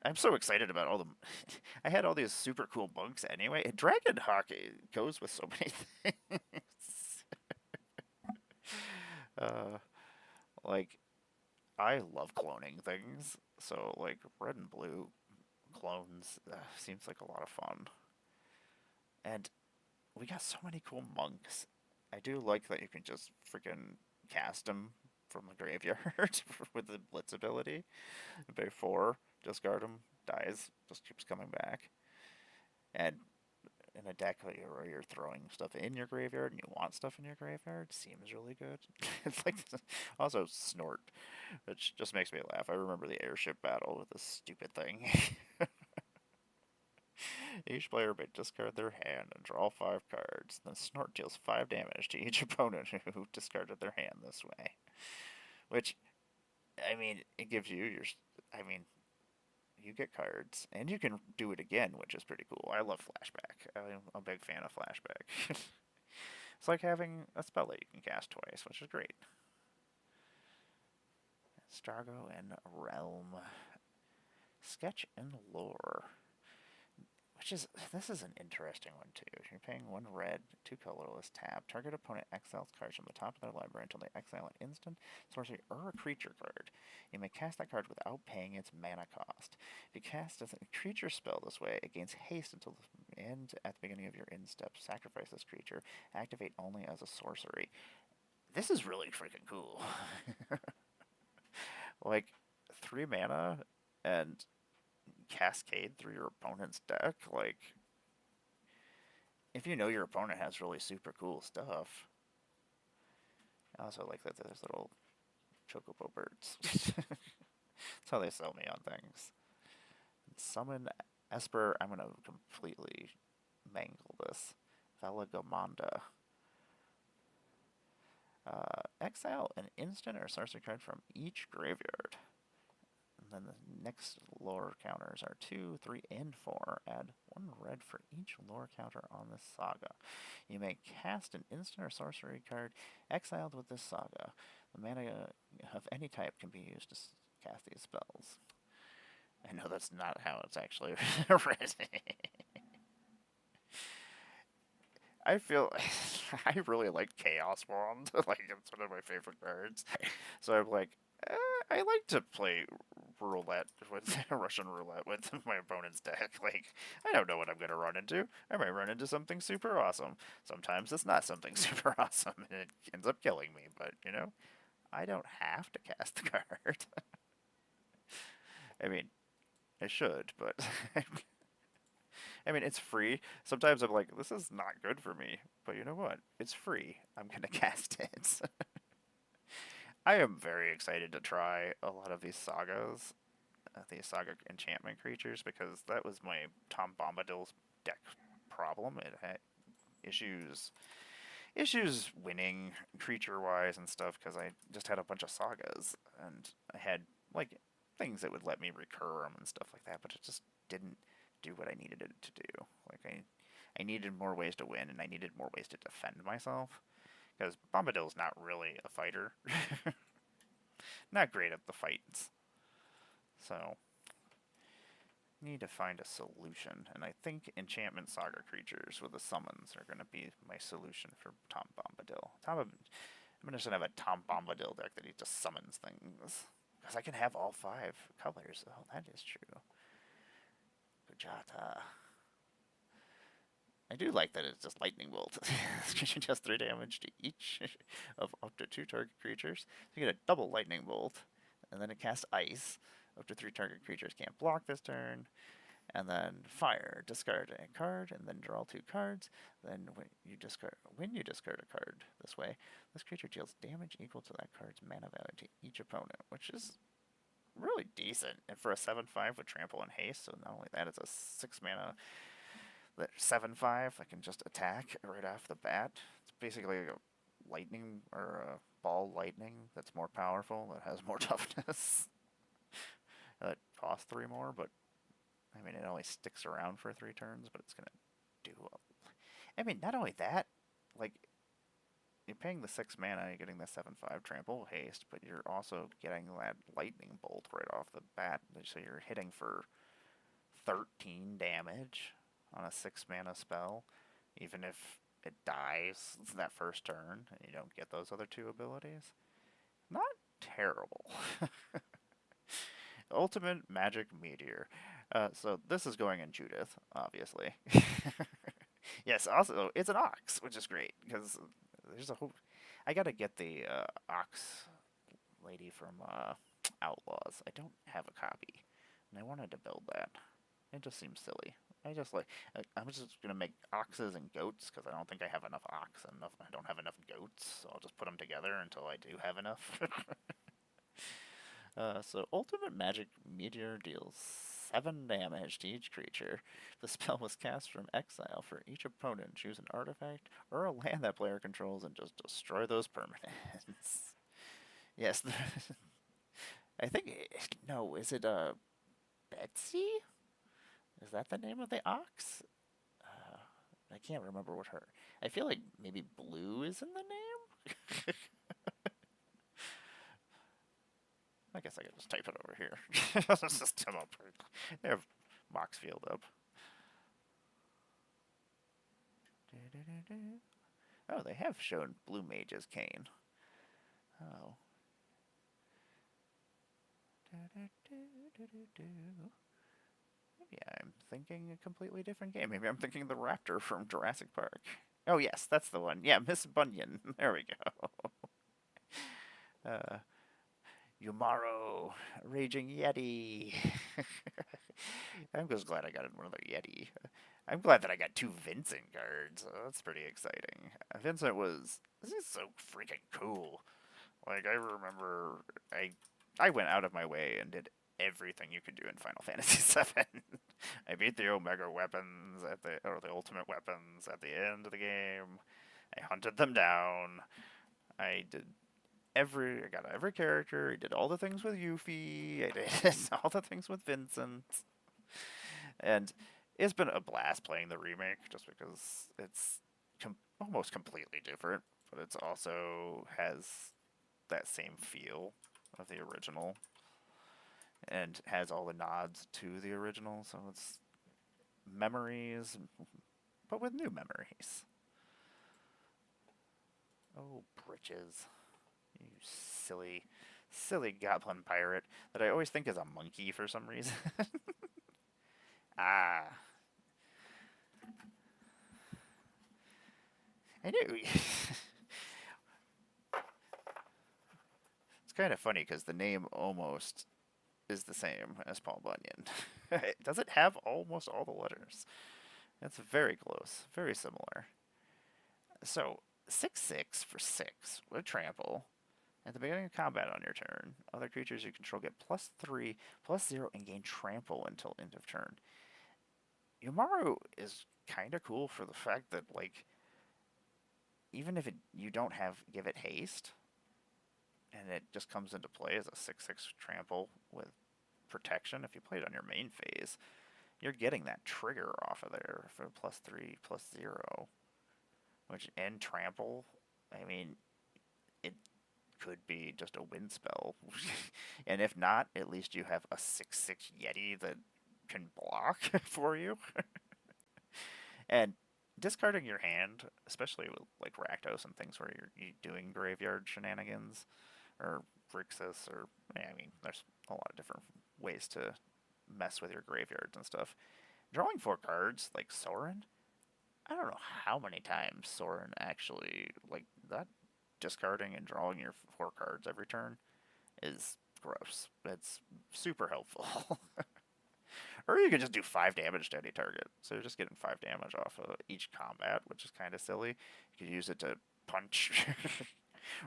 I'm so excited about all the. I had all these super cool monks anyway. And Dragon Hockey goes with so many things. uh, like I love cloning things, so like red and blue clones seems like a lot of fun. And we got so many cool monks. I do like that you can just freaking cast them from the graveyard with the Blitz ability. Pay 4, discard him, dies, just keeps coming back. And in a deck where you're throwing stuff in your graveyard and you want stuff in your graveyard, seems really good. It's like also Snort, which just makes me laugh. I remember the airship battle with this stupid thing. Each player may discard their hand and draw 5 cards. Then Snort deals 5 damage to each opponent who discarded their hand this way. Which, I mean, it gives you your. I mean, you get cards, and you can do it again, which is pretty cool. I love Flashback. I'm a big fan of Flashback. It's like having a spell that you can cast twice, which is great. Stargo and Realm. Sketch and Lore. Which is, this is an interesting one too. You're paying 1 red, 2 colorless, tap. Target opponent exiles cards from the top of their library until they exile an instant, sorcery, or a creature card. You may cast that card without paying its mana cost. If you cast a creature spell this way, it gains haste until the end at the beginning of your end step. Sacrifice this creature. Activate only as a sorcery. This is really freaking cool. Like, 3 mana and cascade through your opponent's deck. Like, if you know your opponent has really super cool stuff. I also like that there's little chocobo birds. That's how they sell me on things. Summon Esper. I'm gonna completely mangle this. Valagamanda. Exile an instant or sorcery card from each graveyard. And then the next lore counters are 2, 3, and 4. Add 1 red for each lore counter on this saga. You may cast an instant or sorcery card exiled with this saga. The mana of any type can be used to cast these spells. I know that's not how it's actually written. I feel I really like Chaos Wand. Like it's one of my favorite cards. So I'm like, I like to play roulette with Russian roulette with my opponent's deck. Like I don't know what I'm gonna run into. I might run into something super awesome. Sometimes it's not something super awesome and it ends up killing me. But you know, I don't have to cast the card. I mean, I should, but I mean, it's free. Sometimes I'm like, this is not good for me. But you know what? It's free. I'm going to cast it. I am very excited to try a lot of these sagas, these saga enchantment creatures, because that was my Tom Bombadil's deck problem. It had issues winning creature-wise and stuff, because I just had a bunch of sagas, and I had, like, things that would let me recur them and stuff like that, but it just didn't do what I needed it to do. Like I needed more ways to win, and I needed more ways to defend myself. Because Bombadil's not really a fighter. Not great at the fights. So, need to find a solution. And I think Enchantment Saga creatures with the summons are going to be my solution for Tom Bombadil. I'm just going to have a Tom Bombadil deck that he just summons things. Because I can have all 5 colors. Oh, that is true. Gujata. I do like that it's just Lightning Bolt. This does 3 damage to each of up to 2 target creatures. So you get a double Lightning Bolt, and then it casts Ice. Up to 3 target creatures can't block this turn. And then Fire, discard a card, and then draw 2 cards. Then when you discard a card this way, this creature deals damage equal to that card's mana value to each opponent, which is really decent. And for a 7/5 with Trample and Haste, so not only that, it's a 6 mana that 7/5 I can just attack right off the bat. It's basically like a lightning or a ball lightning that's more powerful, that has more toughness. That costs 3 more, but I mean it only sticks around for 3 turns, but it's gonna do. I mean, not only that, like you're paying the 6 mana, you're getting the 7/5 trample haste, but you're also getting that lightning bolt right off the bat, so you're hitting for 13 damage on a 6 mana spell, even if it dies that first turn and you don't get those other two abilities. Not terrible. Ultimate Magic Meteor. So this is going in Judith, obviously. Yes, also, it's an Ox, which is great, because there's a whole... I gotta get the Ox lady from Outlaws. I don't have a copy, and I wanted to build that. It just seems silly. I'm just gonna make oxes and goats because I don't think I have enough ox and enough. I don't have enough goats, so I'll just put them together until I do have enough. So Ultimate Magic Meteor deals 7 damage to each creature. The spell was cast from exile. For each opponent, choose an artifact or a land that player controls and just destroy those permanents. Yes, I think no. Is it Betsy? Is that the name of the ox? Uh, I can't remember what her. I feel like maybe Blue is in the name. I guess I could just type it over here. Let's just come up. They have Moxfield up. Oh, they have shown Blue Mage's Cane. Oh. Maybe I'm thinking a completely different game. Maybe I'm thinking the raptor from Jurassic Park. Oh, yes, that's the one. Yeah, Miss Bunyan. There we go. uh, Yumaro, Raging Yeti. I'm just glad I got another Yeti. I'm glad that I got 2 Vincent cards. That's pretty exciting. Vincent was... This is so freaking cool. Like, I remember I went out of my way and did everything you could do in Final Fantasy VII. I beat the Omega weapons or the ultimate weapons at the end of the game. I hunted them down. I got every character. I did all the things with Yuffie. I did all the things with Vincent. And it's been a blast playing the remake just because it's almost completely different, but it's also has that same feel of the original and has all the nods to the original, so it's memories, but with new memories. Oh, britches. You silly, silly goblin pirate that I always think is a monkey for some reason. Ah. I knew. It's kind of funny because the name almost is the same as Paul Bunyan. Does it have almost all the letters? It's very close, very similar. So, 6/6 for 6 with trample. At the beginning of combat on your turn, other creatures you control get +3, +0, and gain trample until end of turn. Yomaru is kind of cool for the fact that, like, even if you don't give it haste, and it just comes into play as a 6/6 trample with protection, if you play it on your main phase, you're getting that trigger off of there for +3, +0, which and trample. I mean, it could be just a wind spell, and if not, at least you have a 6/6 Yeti that can block for you. And discarding your hand, especially with like Rakdos and things where you're doing graveyard shenanigans, or Grixis, or I mean, there's a lot of different ways to mess with your graveyards and stuff. Drawing 4 cards like Sorin, I don't know how many times Sorin actually like that. Discarding and drawing your 4 cards every turn is gross. It's super helpful. Or you could just do 5 damage to any target. So you're just getting 5 damage off of each combat, which is kind of silly. You could use it to punch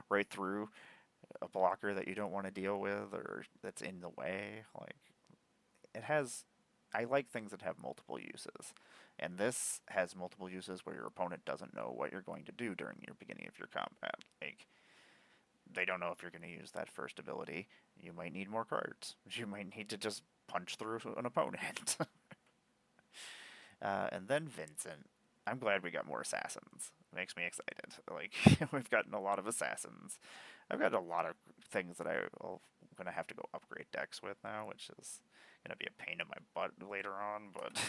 right through a blocker that you don't want to deal with or that's in the way. Like, it has... I like things that have multiple uses. And this has multiple uses where your opponent doesn't know what you're going to do during your beginning of your combat. Like, they don't know if you're going to use that first ability. You might need more cards. You might need to just punch through an opponent. And then Vincent. I'm glad we got more assassins. It makes me excited. Like, we've gotten a lot of assassins. I've got a lot of things that I'm going to have to go upgrade decks with now, which is gonna be a pain in my butt later on, but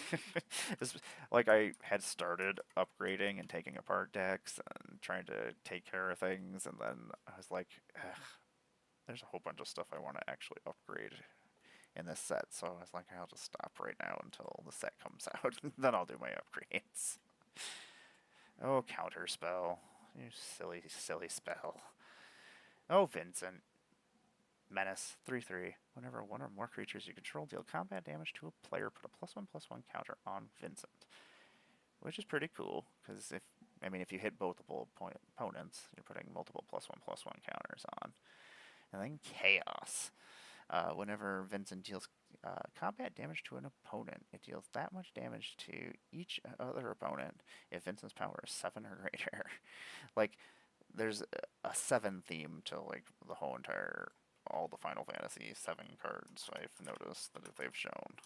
it's like I had started upgrading and taking apart decks and trying to take care of things, and then I was like, ugh, there's a whole bunch of stuff I want to actually upgrade in this set, so I was like, I'll just stop right now until the set comes out, then I'll do my upgrades. Oh, counter spell. You silly, silly spell. Oh, Vincent. Menace, 3/3. Whenever one or more creatures you control deal combat damage to a player, put a +1/+1 counter on Vincent. Which is pretty cool, because if you hit multiple opponents, you're putting multiple +1/+1 counters on. And then Chaos. Whenever Vincent deals combat damage to an opponent, it deals that much damage to each other opponent if Vincent's power is 7 or greater. Like, there's a 7 theme to, like, the whole entire, all the Final Fantasy 7 cards I've noticed that they've shown.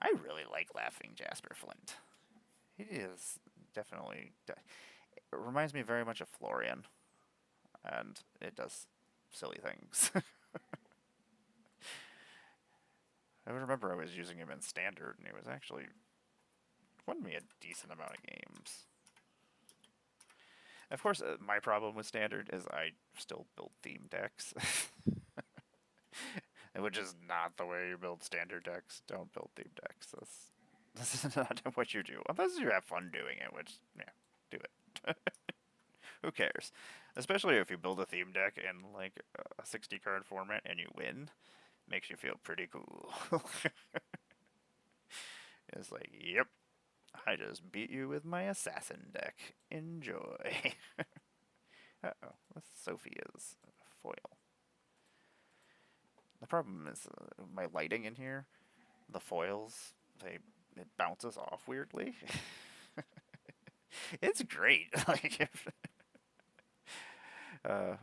I really like Laughing Jasper Flint. He is definitely, it reminds me very much of Florian, and it does silly things. I remember I was using him in Standard, and he was actually won me a decent amount of games. Of course, my problem with Standard is I still build theme decks, which is not the way you build Standard decks. Don't build theme decks. This is not what you do, unless you have fun doing it, which, yeah, do it. Who cares? Especially if you build a theme deck in, like, a 60 card format and you win. Makes you feel pretty cool. It's like, yep, I just beat you with my assassin deck. Enjoy. Uh-oh, that's Sophia's foil. The problem is my lighting in here, the foils, it bounces off weirdly. It's great. Like, uh,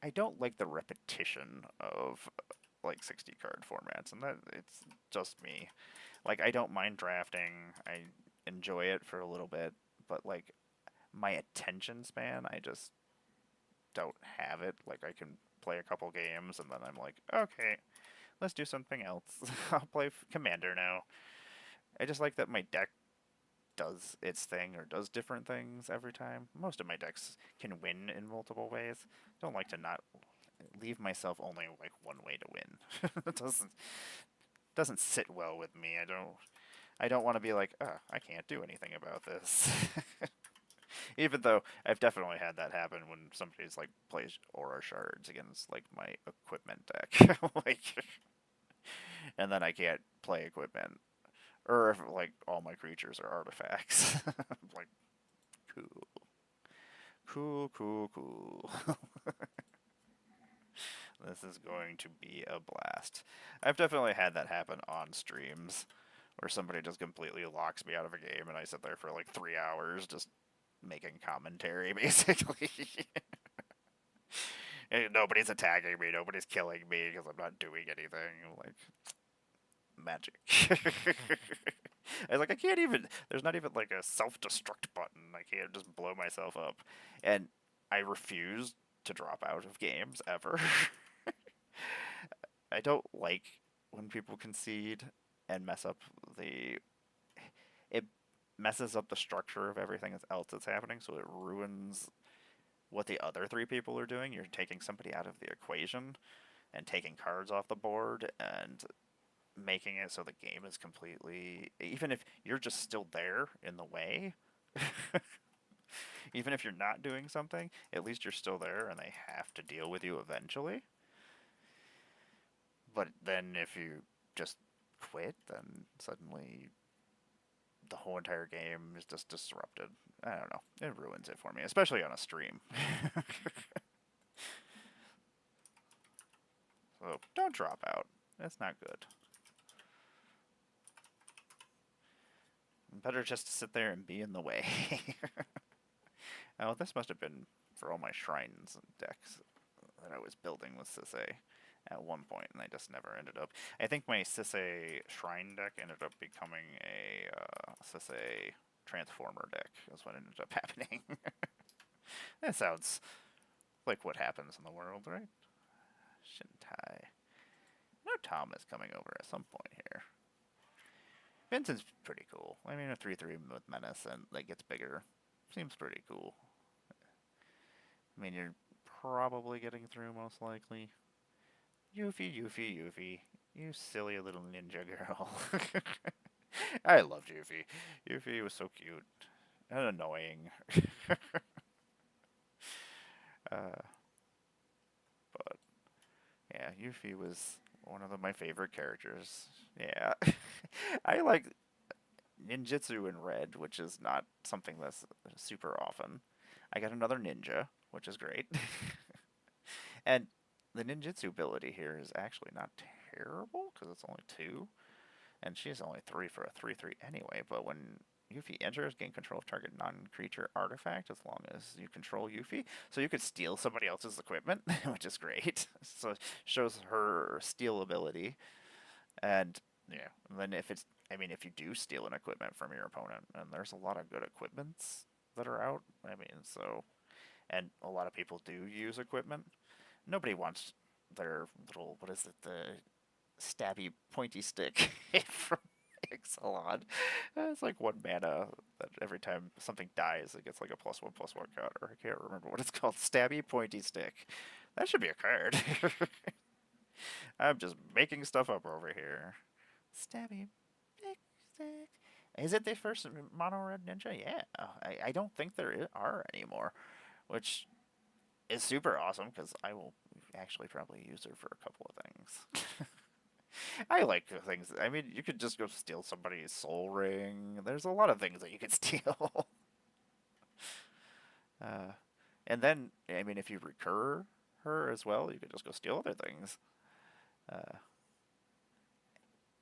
I don't like the repetition of, like, 60 card formats, and that it's just me. Like, I don't mind drafting. I enjoy it for a little bit, but, like, my attention span, I just don't have it. Like, I can play a couple games and then I'm like, okay, let's do something else. I'll play Commander now. I just like that my deck does its thing or does different things every time. Most of my decks can win in multiple ways. Don't like to not leave myself only like one way to win. It doesn't sit well with me. I don't want to be like, oh, I can't do anything about this. Even though I've definitely had that happen when somebody's like plays aura shards against like my equipment deck, like, and then I can't play equipment, or if like all my creatures are artifacts. Like, cool, cool, cool, cool. This is going to be a blast. I've definitely had that happen on streams, where somebody just completely locks me out of a game, and I sit there for like 3 hours just making commentary, basically. And nobody's attacking me, nobody's killing me because I'm not doing anything. Like, magic. I was like, I can't even. There's not even like a self-destruct button. I can't just blow myself up, and I refuse to drop out of games ever. I don't like when people concede and mess up the. It messes up the structure of everything else that's happening, so it ruins what the other 3 people are doing. You're taking somebody out of the equation and taking cards off the board and making it so the game is completely, even if you're just still there in the way, even if you're not doing something, at least you're still there and they have to deal with you eventually. But then if you just quit, then suddenly the whole entire game is just disrupted. I don't know. It ruins it for me, especially on a stream. So don't drop out. That's not good. Better just to sit there and be in the way. Oh, this must have been for all my shrines and decks that I was building with Sisay at one point, and I just never ended up. I think my Sisay shrine deck ended up becoming a Sisay transformer deck. Is what ended up happening. That sounds like what happens in the world, right? Shintai. I know Tom is coming over at some point here. Vincent's pretty cool. I mean, a 3-3 with Menace and like gets bigger. Seems pretty cool. I mean, you're probably getting through most likely. Yuffie, Yuffie, Yuffie. You silly little ninja girl. I loved Yuffie. Yuffie was so cute and annoying. uh, but yeah, Yuffie was one of my favorite characters. Yeah. I like ninjutsu in red, which is not something that's super often. I got another ninja, which is great. And the ninjutsu ability here is actually not terrible because it's only 2, and she's only 3 for a 3/3 anyway. But when Yuffie enters, gain control of target non-creature artifact as long as you control Yuffie. So you could steal somebody else's equipment, which is great. So it shows her steal ability. And yeah, then I mean, if you do steal an equipment from your opponent, and there's a lot of good equipments that are out. I mean, so, and a lot of people do use equipment. Nobody wants their little, what is it, the stabby pointy stick from Ixalan. It's like 1 mana that every time something dies, it gets like a +1/+1 counter. I can't remember what it's called. Stabby pointy stick. That should be a card. I'm just making stuff up over here. Stabby stick. Is it the first mono red ninja? Yeah. I don't think there are anymore, which is super awesome because I will actually probably use her for a couple of things. I like things. I mean, you could just go steal somebody's soul ring. There's a lot of things that you could steal. uh, and then, I mean, if you recur her as well, you could just go steal other things. Uh,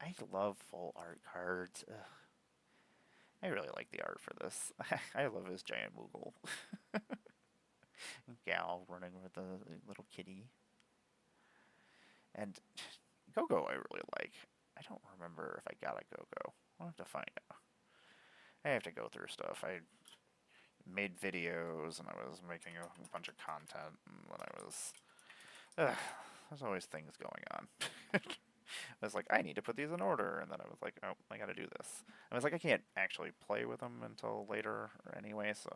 I love full art cards. Ugh. I really like the art for this. I love his giant Moogle. Gal running with the little kitty. And Go-Go I really like. I don't remember if I got a Go-Go. I'll have to find out. I have to go through stuff. I made videos and I was making a bunch of content and when I was... there's always things going on. I was like, I need to put these in order, and then I was like, oh, I gotta do this. I was like, I can't actually play with them until later anyway, so...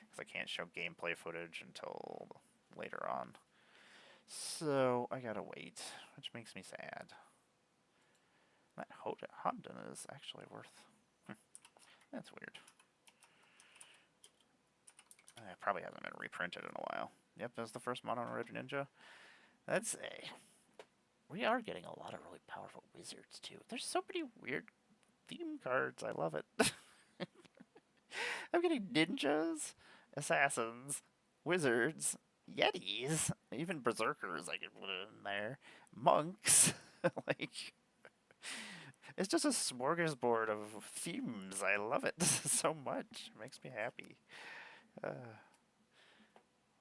because I can't show gameplay footage until later on. So, I gotta wait, which makes me sad. That Honden is actually worth... that's weird. It probably hasn't been reprinted in a while. Yep, that's the first Mono Red Ninja. That's a... we are getting a lot of really powerful wizards, too. There's so many weird theme cards. I love it. I'm getting ninjas, assassins, wizards, yetis, even berserkers I can put in there, monks. Like, it's just a smorgasbord of themes. I love it so much. It makes me happy.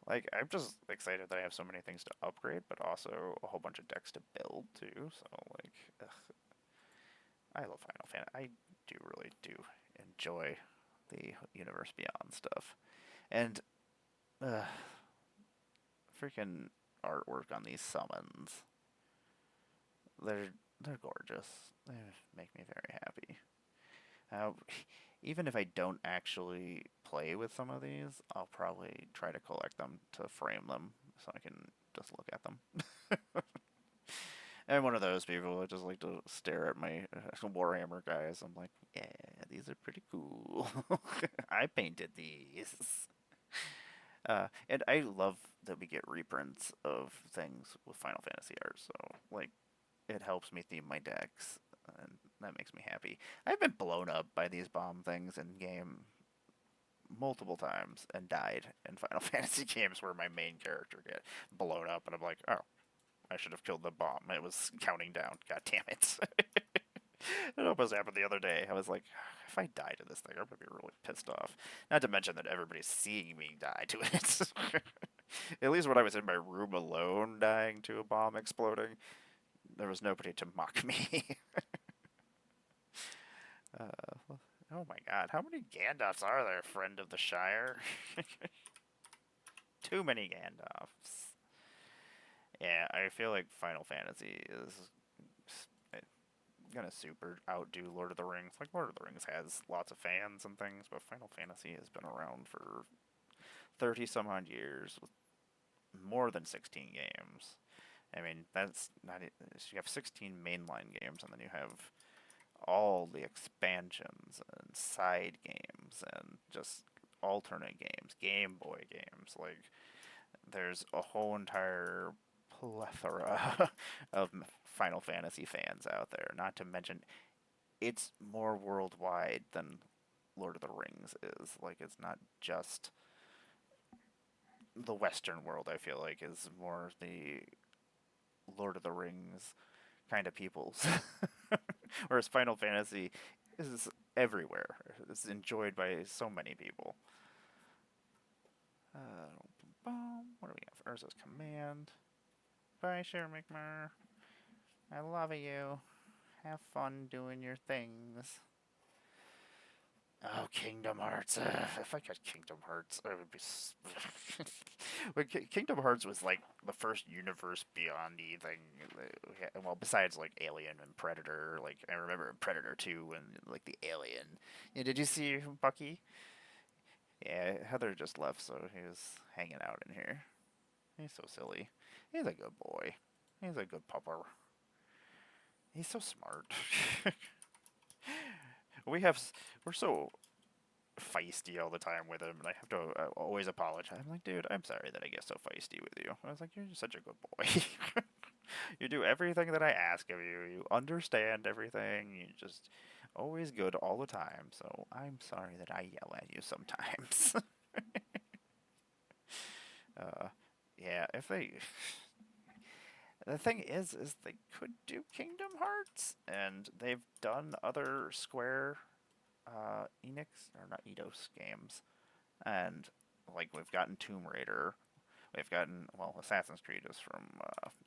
Like, I'm just excited that I have so many things to upgrade, but also a whole bunch of decks to build, too. So, like, I love Final Fantasy. I really do enjoy the Universe Beyond stuff. And, freaking artwork on these summons. They're gorgeous. They make me very happy. Even if I don't actually play with some of these, I'll probably try to collect them to frame them so I can just look at them. I'm one of those people that just like to stare at my Warhammer guys. I'm like, yeah, these are pretty cool. I painted these. And I love that we get reprints of things with Final Fantasy art, so, like, it helps me theme my decks, and that makes me happy. I've been blown up by these bomb things in game multiple times and died in Final Fantasy games where my main character get blown up, and I'm like, oh, I should have killed the bomb. It was counting down. God damn it. It almost happened the other day. I was like, if I die to this thing, I'm going to be really pissed off. Not to mention that everybody's seeing me die to it. At least when I was in my room alone dying to a bomb exploding, there was nobody to mock me. Oh my god, how many Gandalfs are there, friend of the Shire? Too many Gandalfs. Yeah, I feel like Final Fantasy is gonna super outdo Lord of the Rings. Like Lord of the Rings has lots of fans and things, but Final Fantasy has been around for 30 some odd years with more than 16 games. I mean, that's not it. You have 16 mainline games, and then you have all the expansions and side games and just alternate games, Game Boy games. Like, there's a whole entire plethora of Final Fantasy fans out there. Not to mention, it's more worldwide than Lord of the Rings is. Like, it's not just the Western world, I feel like, is more the Lord of the Rings kind of peoples. Whereas Final Fantasy is everywhere. It's enjoyed by so many people. What do we have? Urza's Command. Bye, Share McMur. I love you. Have fun doing your things. Oh, Kingdom Hearts. If I got Kingdom Hearts, I would be. Kingdom Hearts was like the first universe beyond thing. Well, besides like Alien and Predator, like I remember Predator 2 and like the Alien. Yeah, did you see Bucky? Yeah, Heather just left, so he was hanging out in here. He's so silly. He's a good boy. He's a good pupper. He's so smart. we have we're so feisty all the time with him, and I have to always apologize. I'm like, dude, I'm sorry that I get so feisty with you. I was like, you're just such a good boy. You do everything that I ask of you. You understand everything. You just always good all the time. So I'm sorry that I yell at you sometimes. uh, yeah, if they. The thing is they could do Kingdom Hearts, and they've done other Square Enix or not Eidos games, and like we've gotten Tomb Raider, we've gotten Assassin's Creed is from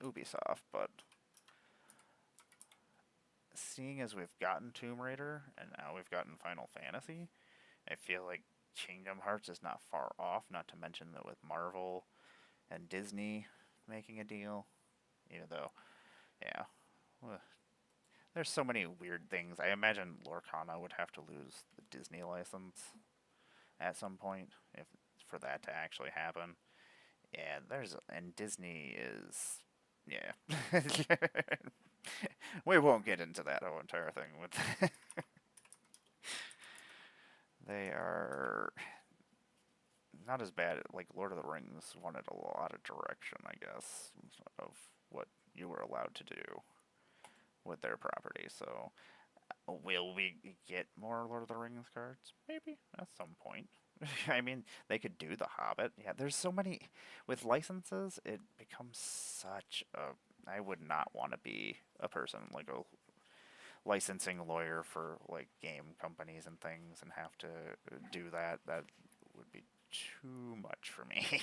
Ubisoft, but seeing as we've gotten Tomb Raider and now we've gotten Final Fantasy, I feel like Kingdom Hearts is not far off. Not to mention that with Marvel and Disney making a deal, even though yeah, there's so many weird things. I imagine Lorcana would have to lose the Disney license at some point if for that to actually happen. Yeah, and Disney is yeah. We won't get into that whole entire thing with they are not as bad. Like Lord of the Rings wanted a lot of direction, I guess, of what you were allowed to do with their property. So, will we get more Lord of the Rings cards? Maybe at some point. I mean, they could do The Hobbit. Yeah, there's so many with licenses. It becomes such a. I would not want to be a person like a licensing lawyer for like game companies and things and have to do that. That would be too much for me.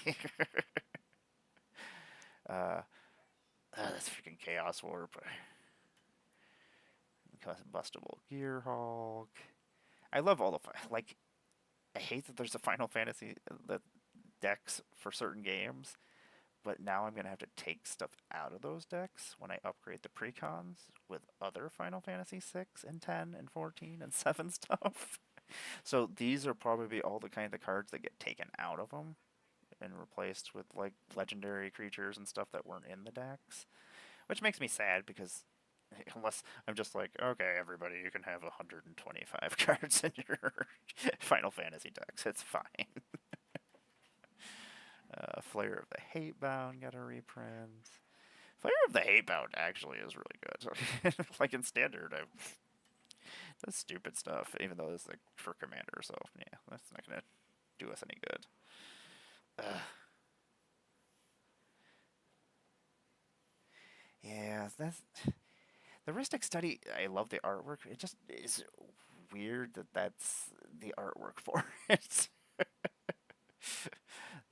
uh, this freaking Chaos Warp, Combustible Gearhulk. I love all the like. I hate that there's a Final Fantasy that decks for certain games, but now I'm gonna have to take stuff out of those decks when I upgrade the precons with other Final Fantasy 6 and 10 and 14 and 7 stuff. So these are probably all the kind of cards that get taken out of them and replaced with like legendary creatures and stuff that weren't in the decks, which makes me sad because unless I'm just like, okay, everybody, you can have 125 cards in your Final Fantasy decks. It's fine. Flare of the Hatebound got a reprint. Flare of the Hatebound actually is really good. Like in standard, that's stupid stuff. Even though it's like for commander, so yeah, that's not gonna do us any good. Yeah, that's the Ristic Study. I love the artwork. It just is weird that that's the artwork for it.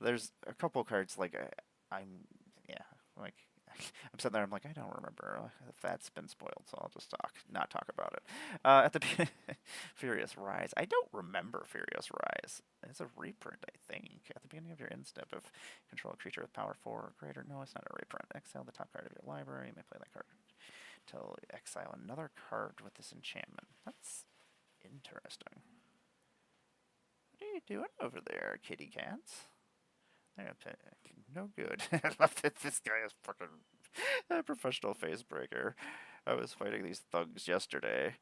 There's a couple cards like I'm yeah like I'm sitting there. I'm like, I don't remember. That's been spoiled, so I'll just not talk about it. At the Furious Rise. I don't remember Furious Rise. It's a reprint, I think. At the beginning of your end step, if control a creature with power 4 or greater. No, it's not a reprint. Exile the top card of your library. You may play that card until you exile another card with this enchantment. That's interesting. What are you doing over there, kitty cats? No good. I love that this guy is fucking a professional face breaker. I was fighting these thugs yesterday.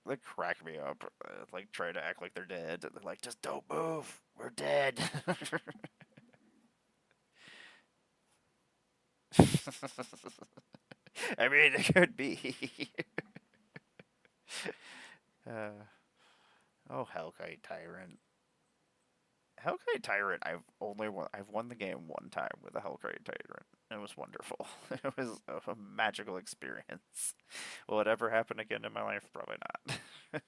They crack me up. Like, trying to act like they're dead. They're like, just don't move. We're dead. I mean, it could be. uh, oh, Hellkite Tyrant. Hellkite Tyrant, I've won the game one time with a Hellkite Tyrant. It was wonderful. It was a magical experience. Will it ever happen again in my life? Probably not.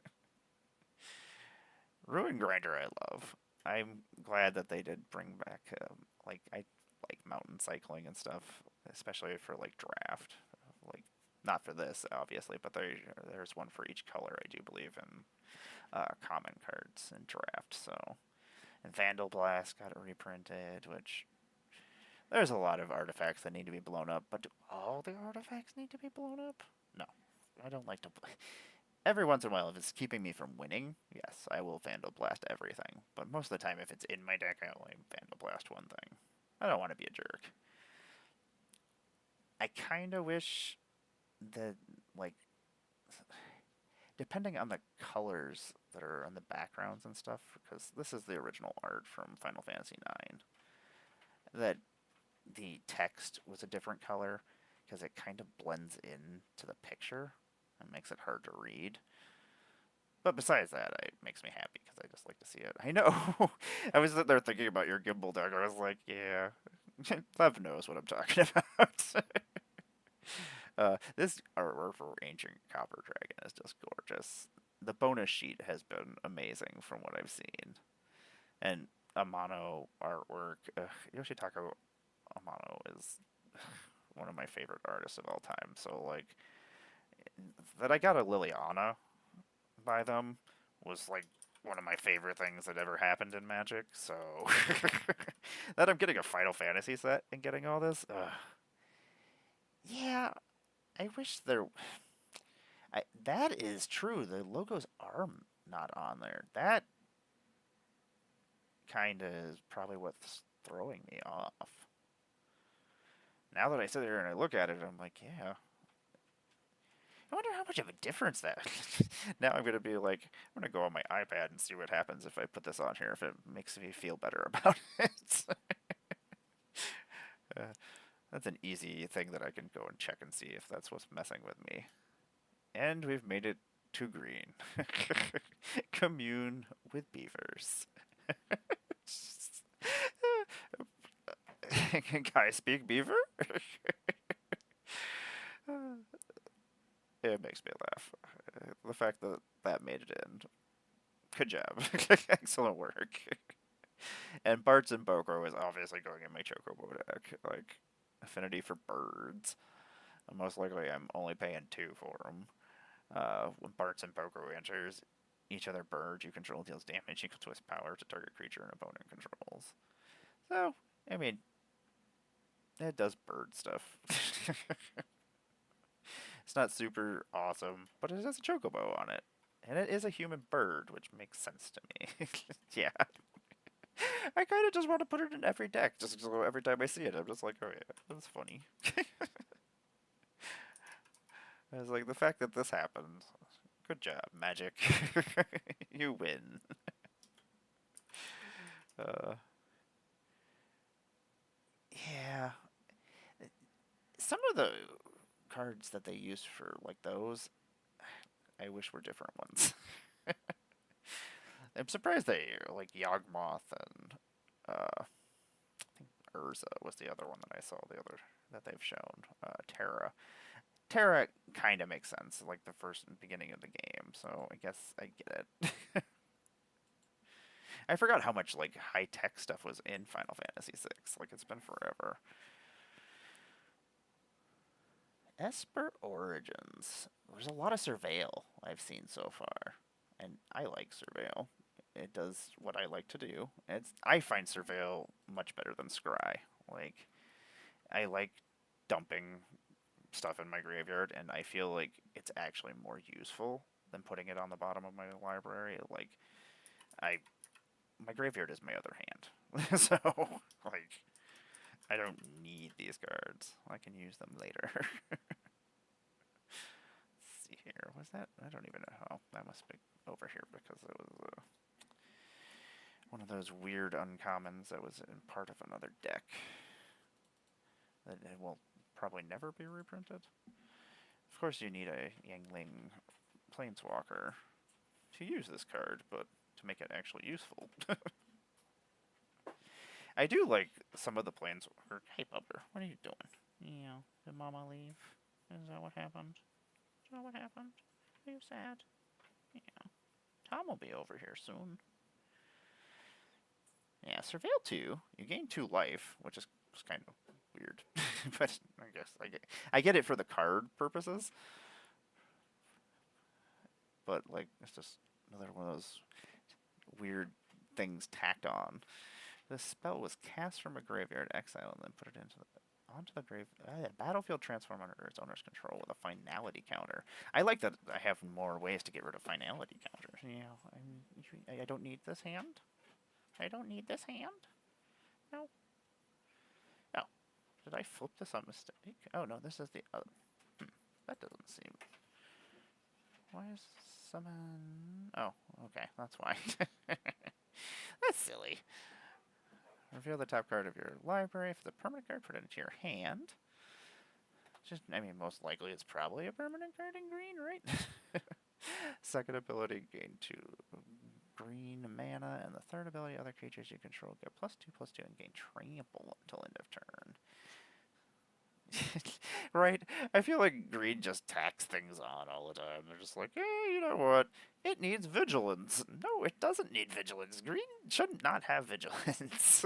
Ruin Grinder I love. I'm glad that they did bring back like I like mountain cycling and stuff, especially for like draft. Like not for this obviously, but there's one for each color I do believe in common cards in draft. So and Vandal Blast got reprinted, which there's a lot of artifacts that need to be blown up, but do all the artifacts need to be blown up? No. I don't like to play. Every once in a while, if it's keeping me from winning, yes, I will Vandal Blast everything. But most of the time, if it's in my deck, I only Vandal Blast one thing. I don't want to be a jerk. I kind of wish that, like, depending on the colors that are on the backgrounds and stuff, because this is the original art from Final Fantasy IX, that the text was a different color because it kind of blends in to the picture and makes it hard to read. But besides that, it makes me happy because I just like to see it. I know. I was sitting there thinking about your gimbal deck. I was like, yeah, Lev knows what I'm talking about. This artwork for Ancient Copper Dragon is just gorgeous. The bonus sheet has been amazing from what I've seen. And Amano artwork, Yoshitaka Amano is one of my favorite artists of all time. So, like, that I got a Liliana by them was like one of my favorite things that ever happened in Magic. So that I'm getting a Final Fantasy set and getting all this, yeah, I wish there. That is true. The logos are not on there. That kind of is probably what's throwing me off. Now that I sit there and I look at it, I'm like, yeah, I wonder how much of a difference that. Now I'm gonna be like, I'm gonna go on my iPad and see what happens if I put this on here. If it makes me feel better about it. uh, that's an easy thing that I can go and check and see if that's what's messing with me. And we've made it to green. Commune with beavers. Can I speak beaver? It makes me laugh. The fact that that made it in. Good job. Excellent work. And Bart's and Bokro is obviously going in my Chocobo deck. Like, affinity for birds. Most likely I'm only paying 2 for them. When Bart's and Bokro enters, each other bird you control deals damage equal to its power to target creature an opponent controls. So, I mean, it does bird stuff. It's not super awesome, but it has a chocobo on it. And it is a human bird, which makes sense to me. Yeah. I kind of just want to put it in every deck, just so every time I see it, I'm just like, oh yeah, that's funny. I was like, the fact that this happened, good job, Magic. You win. Uh, yeah. Some of the cards that they use for, like, those, I wish were different ones. I'm surprised they, like, Yawgmoth and, I think Urza was the other one that I saw, that they've shown. Terra. Terra kind of makes sense, like the first beginning of the game, so I guess I get it. I forgot how much, like, high-tech stuff was in Final Fantasy VI. Like, it's been forever. Esper Origins. There's a lot of Surveil I've seen so far, and I like Surveil. It does what I like to do. I find Surveil much better than Scry. Like, I like dumping stuff in my graveyard, and I feel like it's actually more useful than putting it on the bottom of my library. Like, I my graveyard is my other hand, so like I don't need these cards. I can use them later. Let's see here. Was that? I don't even know. Oh, that must be over here because it was one of those weird uncommons that was in part of another deck. That it will probably never be reprinted. Of course, you need a Yangling Planeswalker to use this card, but to make it actually useful. I do like some of the Planeswalker. Hey, Bubber, what are you doing? Yeah, did Mama leave? Is that what happened? Is that what happened? Are you sad? Yeah. Tom will be over here soon. Yeah, Surveil 2, you gain 2 life, which is kind of weird. But I guess I get it for the card purposes. But, like, it's just another one of those weird things tacked on. The spell was cast from a graveyard, exile, and then put it onto the grave. Battlefield transform under its owner's control with a finality counter. I like that I have more ways to get rid of finality counters. You know, I don't need this hand. I don't need this hand. No. No. Did I flip this on mistake? Oh no, this is the other. That doesn't seem. Why is summon? Oh, okay, that's why. That's silly. Reveal the top card of your library. If it's a permanent card, put it into your hand. Just, I mean, most likely it's probably a permanent card in green, right? Second ability, gain 2 green mana, and the third ability, other creatures you control get +2/+2 and gain trample until end of turn. Right? I feel like green just tacks things on all the time. They're just like, hey, you know what? It needs vigilance. No, it doesn't need vigilance. Green should not have vigilance.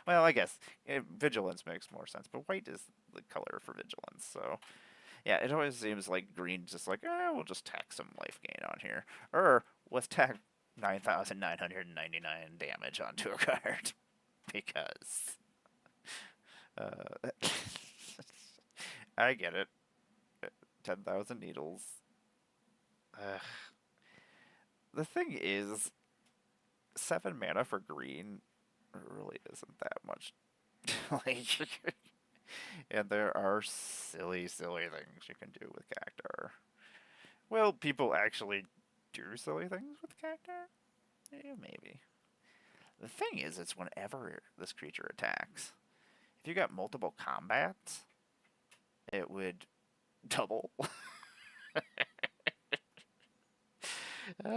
Well, I guess vigilance makes more sense, but white is the color for vigilance, so yeah, it always seems like green's just like, we'll just tack some life gain on here. Or let's tack 9,999 damage onto a card. Because I get it. 10,000 needles. Ugh. The thing is, 7 mana for green really isn't that much. Like, and there are silly, silly things you can do with Cactuar. Well, people actually do silly things with Cactuar? Yeah, maybe. The thing is, it's whenever this creature attacks. If you got multiple combats, it would double.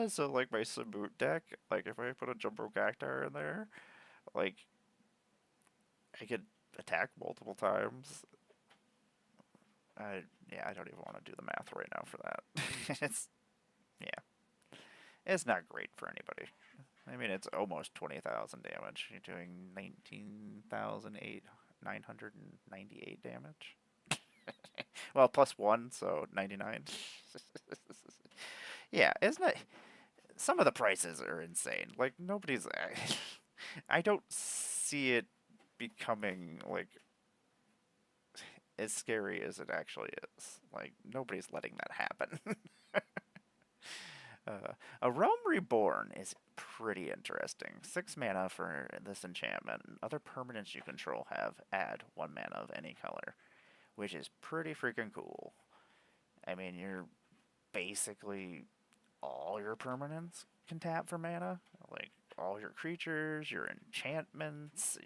So, like, my Samut deck, like, if I put a Jumbo Cactuar in there, like, I could attack multiple times. Yeah, I don't even want to do the math right now for that. Yeah. It's not great for anybody. I mean, it's almost 20,000 damage. You're doing 998 damage. Well, +1, so 99. Yeah, isn't it? Some of the prices are insane. Like, nobody's. I don't see it becoming, like, as scary as it actually is. Like, nobody's letting that happen. A Realm Reborn is pretty interesting. 6 mana for this enchantment. Other permanents you control have add 1 mana of any color, which is pretty freaking cool. I mean, you're basically all your permanents can tap for mana. Like, all your creatures, your enchantments,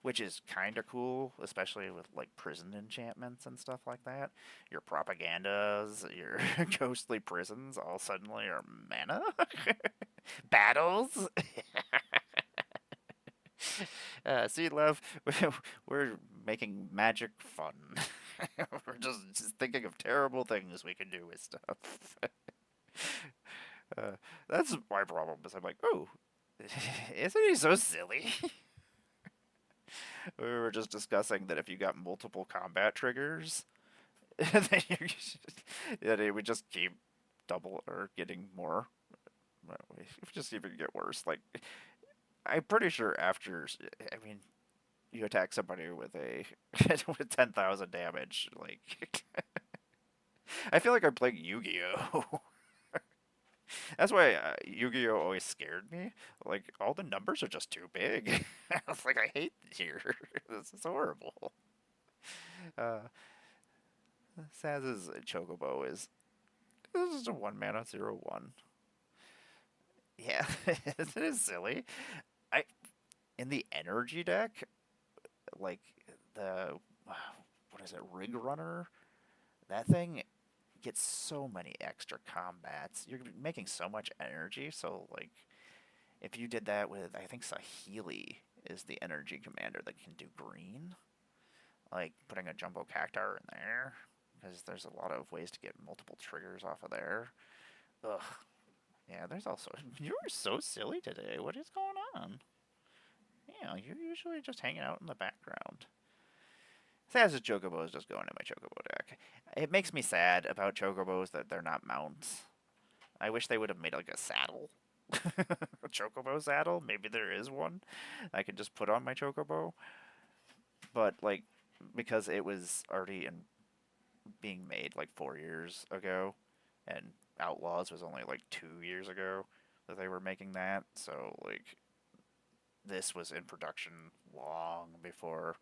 which is kind of cool, especially with, like, prison enchantments and stuff like that. Your propagandas, your ghostly prisons, all suddenly are mana. Battles. See, love, we're making magic fun. We're just thinking of terrible things we can do with stuff. That's my problem, is I'm like, oh, isn't he so silly? We were just discussing that if you got multiple combat triggers, then that it would just keep double or getting more. It would just even get worse. Like I'm pretty sure after, I mean, you attack somebody with a with 10,000 damage, like I feel like I'm playing Yu-Gi-Oh. That's why Yu-Gi-Oh always scared me. Like all the numbers are just too big. I was like, I hate here. This is horrible. Uh, Saz's Chocobo is this is a 1 mana 0/1. Yeah, it is silly. I in the energy deck, like the what is it, Rig Runner? That thing gets so many extra combats. You're making so much energy, so like if you did that with, I think Saheeli is the energy commander that can do green, like putting a Jumbo Cactuar in there, because there's a lot of ways to get multiple triggers off of there. Ugh. Yeah, there's also. You were so silly today. What is going on? Yeah, you're usually just hanging out in the background. Saz's Chocobo is just going in my Chocobo deck. It makes me sad about Chocobos that they're not mounts. I wish they would have made like a saddle. A Chocobo saddle? Maybe there is one I could just put on my Chocobo. But, like, because it was already being made like 4 years ago, and Outlaws was only like 2 years ago that they were making that, so, like, this was in production long before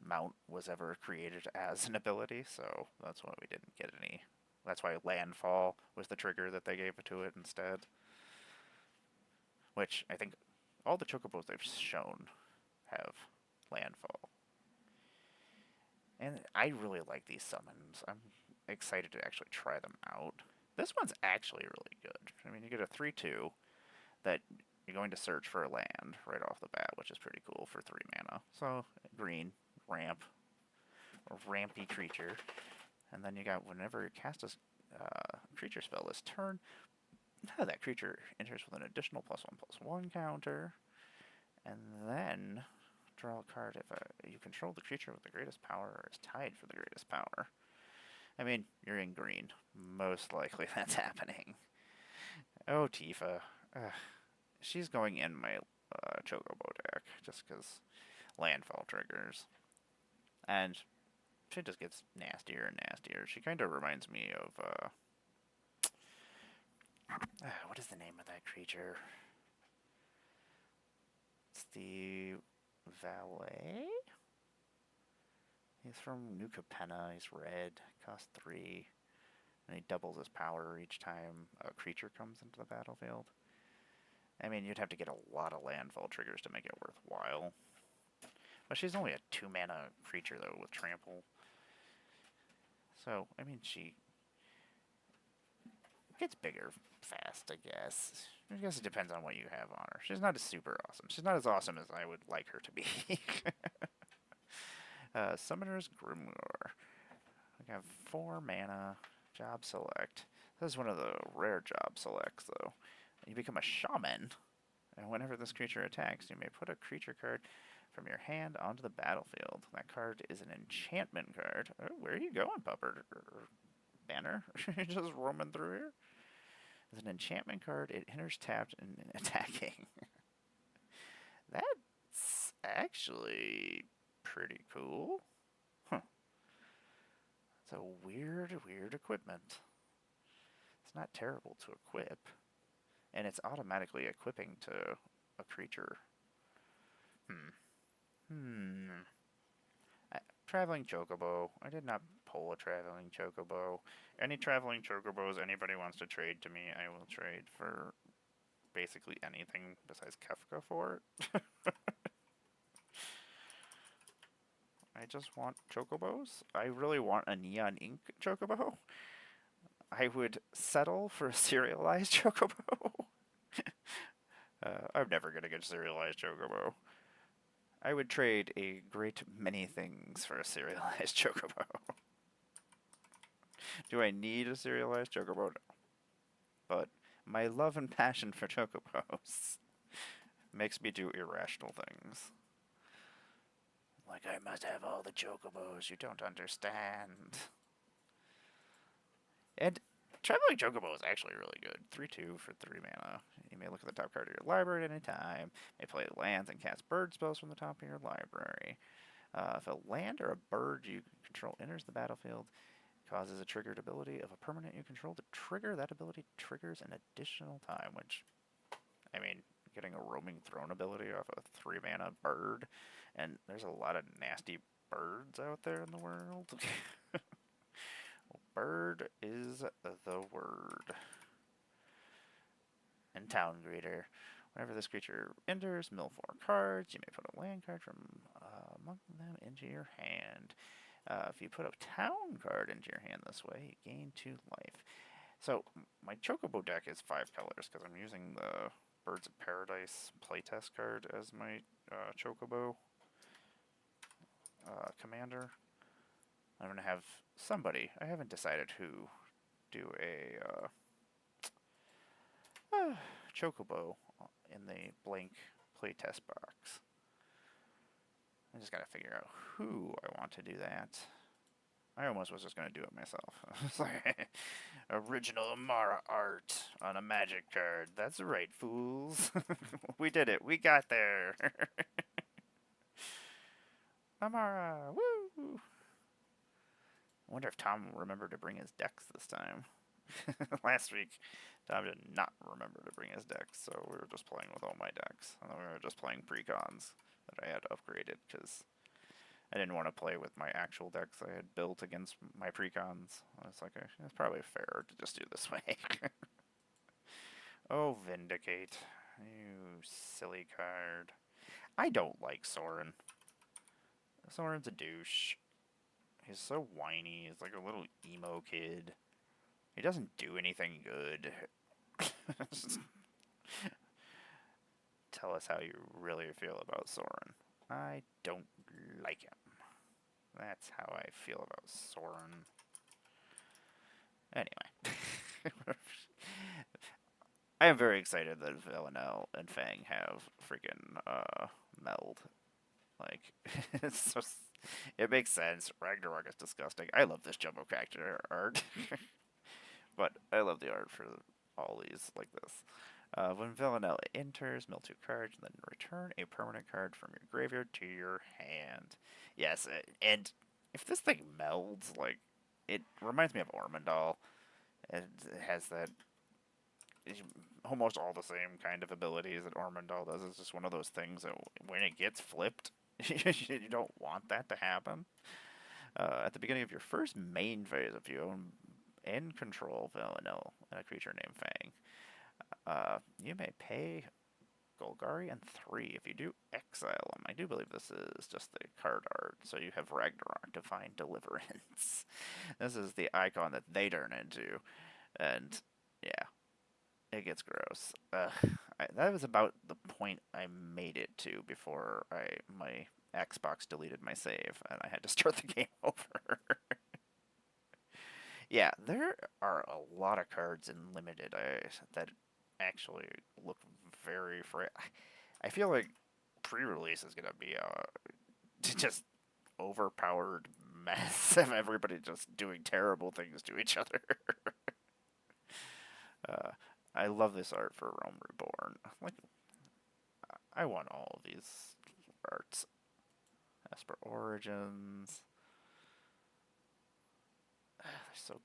Mount was ever created as an ability, so that's why we didn't get any. That's why Landfall was the trigger that they gave to it instead. Which I think all the Chocobos they've shown have Landfall. And I really like these summons. I'm excited to actually try them out. This one's actually really good. I mean, you get a 3/2 that you're going to search for a land right off the bat, which is pretty cool for 3 mana. So, green, ramp, a rampy creature. And then you got whenever you cast a creature spell this turn, that creature enters with an additional +1/+1 counter. And then draw a card if you control the creature with the greatest power or is tied for the greatest power. I mean, you're in green. Most likely that's happening. Oh, Tifa. Ugh. She's going in my Chocobo deck just because landfall triggers. And she just gets nastier and nastier. She kind of reminds me of, what is the name of that creature? It's the Valet? He's from New Capenna. He's red, costs 3, and he doubles his power each time a creature comes into the battlefield. I mean, you'd have to get a lot of landfall triggers to make it worthwhile. But she's only a 2 mana creature, though, with trample. So, I mean, she gets bigger fast, I guess. I guess it depends on what you have on her. She's not as super awesome. She's not as awesome as I would like her to be. Summoner's Grimoire. We have 4 mana, job select. This is one of the rare job selects, though. You become a shaman, and whenever this creature attacks, you may put a creature card from your hand onto the battlefield. That card is an enchantment card. Oh, where are you going, Pupper? Banner? You're just roaming through here? It's an enchantment card. It enters tapped and attacking. That's actually pretty cool. Huh. It's a weird equipment. It's not terrible to equip. And it's automatically equipping to a creature. Traveling Chocobo. I did not pull a Traveling Chocobo. Any Traveling Chocobos anybody wants to trade to me, I will trade for basically anything besides Kefka for it. I just want Chocobos. I really want a Neon Ink Chocobo. I would settle for a serialized Chocobo. I'm never going to get a serialized Chocobo. I would trade a great many things for a serialized Chocobo. Do I need a serialized Chocobo? No. But my love and passion for Chocobos makes me do irrational things. Like, I must have all the chocobos. You don't understand. And Traveling Chocobo is actually really good. 3/2 for 3 mana. You may look at the top card of your library at any time. You may play lands and cast bird spells from the top of your library. If a land or a bird you control enters the battlefield, it causes a triggered ability of a permanent you control to trigger. That ability triggers an additional time, which, I mean, getting a roaming throne ability off a 3 mana bird, and there's a lot of nasty birds out there in the world. Bird is the word. And Town Greeter. Whenever this creature enters, mill 4 cards. You may put a land card from among them into your hand. If you put a town card into your hand this way, you gain 2 life. So my Chocobo deck is 5 colors because I'm using the Birds of Paradise playtest card as my Chocobo commander. I'm going to have somebody, I haven't decided who, do a Chocobo in the blank playtest box. I just gotta figure out who I want to do that. I almost was just gonna do it myself. It's like, original Amara art on a magic card. That's right, fools. We did it. We got there. Amara, woo! I wonder if Tom remembered to bring his decks this time. Last week, Tom did not remember to bring his decks, so we were just playing with all my decks. And then we were just playing precons that I had upgraded because I didn't want to play with my actual decks I had built against my precons. I was like, it's probably fair to just do this way. Oh, Vindicate. You silly card. I don't like Sorin. Sorin's a douche. He's so whiny. He's like a little emo kid. He doesn't do anything good. Tell us how you really feel about Sorin. I don't like him. That's how I feel about Sorin. Anyway. I am very excited that Villanelle and Fang have freaking meld. Like, it's just, it makes sense. Ragnarok is disgusting. I love this Jumbo Cactus art. But I love the art for all these like this. When Villanelle enters, mill 2 cards, and then return a permanent card from your graveyard to your hand. Yes, and if this thing melds, like, it reminds me of Ormondal. It has that almost all the same kind of abilities that Ormondal does. It's just one of those things that when it gets flipped, you don't want that to happen. At the beginning of your first main phase, if you own and control Villanelle and a creature named Fang, you may pay Golgari and 3. If you do, exile them. I do believe this is just the card art, so you have Ragnarok, Divine Deliverance. This is the icon that they turn into, and yeah, it gets gross. That was about the point I made it to before my Xbox deleted my save, and I had to start the game over. Yeah, there are a lot of cards in Limited that actually look very I feel like pre-release is gonna be just overpowered mess of everybody just doing terrible things to each other. uh, I love this art for Realm Reborn. Like, I want all of these arts. Esper Origins. They're so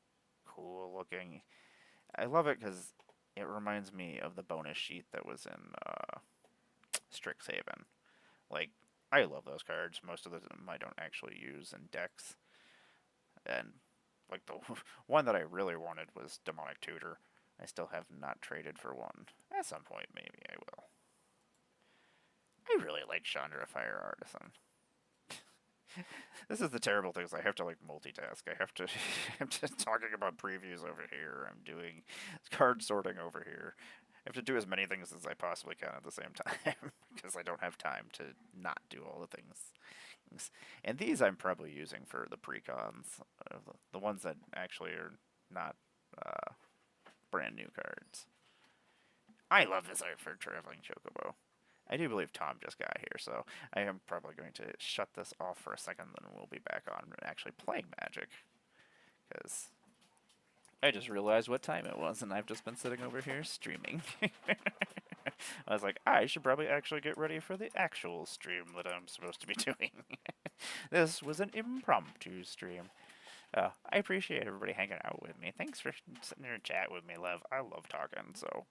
cool looking. I love it because it reminds me of the bonus sheet that was in Strixhaven. Like, I love those cards. Most of them I don't actually use in decks. And, like, the one that I really wanted was Demonic Tutor. I still have not traded for one. At some point, maybe I will. I really like Chandra Fire Artisan. This is the terrible thing is I have to like multitask. I'm just talking about previews over here. I'm doing card sorting over here. I have to do as many things as I possibly can at the same time because I don't have time to not do all the things. And these I'm probably using for the precons, the ones that actually are not brand new cards. I love this art for Traveling Chocobo. I do believe Tom just got here, so I am probably going to shut this off for a second, then we'll be back on actually playing Magic. Because I just realized what time it was, and I've just been sitting over here streaming. I was like, I should probably actually get ready for the actual stream that I'm supposed to be doing. This was an impromptu stream. I appreciate everybody hanging out with me. Thanks for sitting here and chat with me, Lev. I love talking, so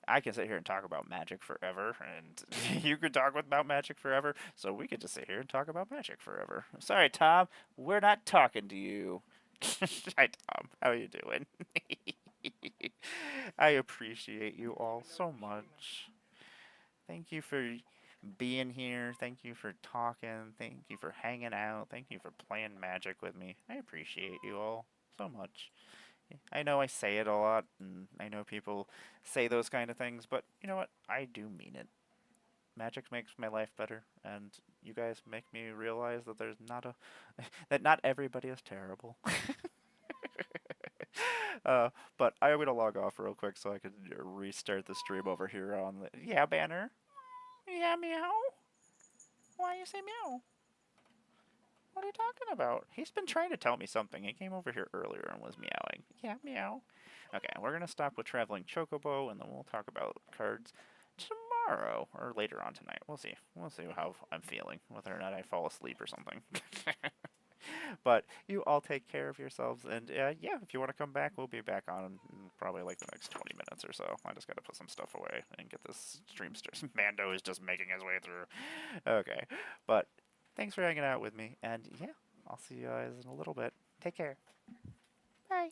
I can sit here and talk about Magic forever, and you could talk about Magic forever, so we could just sit here and talk about Magic forever. Sorry, Tom, we're not talking to you. Hi, Tom. How are you doing? I appreciate you all so much. Thank you for being here. Thank you for talking. Thank you for hanging out. Thank you for playing Magic with me. I appreciate you all so much. I know I say it a lot, and I know people say those kind of things, but you know what? I do mean it. Magic makes my life better, and you guys make me realize that there's not a that not everybody is terrible. But I'm gonna log off real quick so I can restart the stream over here on the banner. Yeah, meow. Why you say meow? What are you talking about? He's been trying to tell me something. He came over here earlier and was meowing. Yeah, meow. Okay, we're gonna stop with Traveling Chocobo, and then we'll talk about cards tomorrow or later on tonight. We'll see. We'll see how I'm feeling, whether or not I fall asleep or something. But you all take care of yourselves, and yeah, if you want to come back, we'll be back on in probably like the next 20 minutes or so. I just got to put some stuff away and get this stream started. Mando is just making his way through. Okay, but thanks for hanging out with me, and yeah, I'll see you guys in a little bit. Take care. Bye.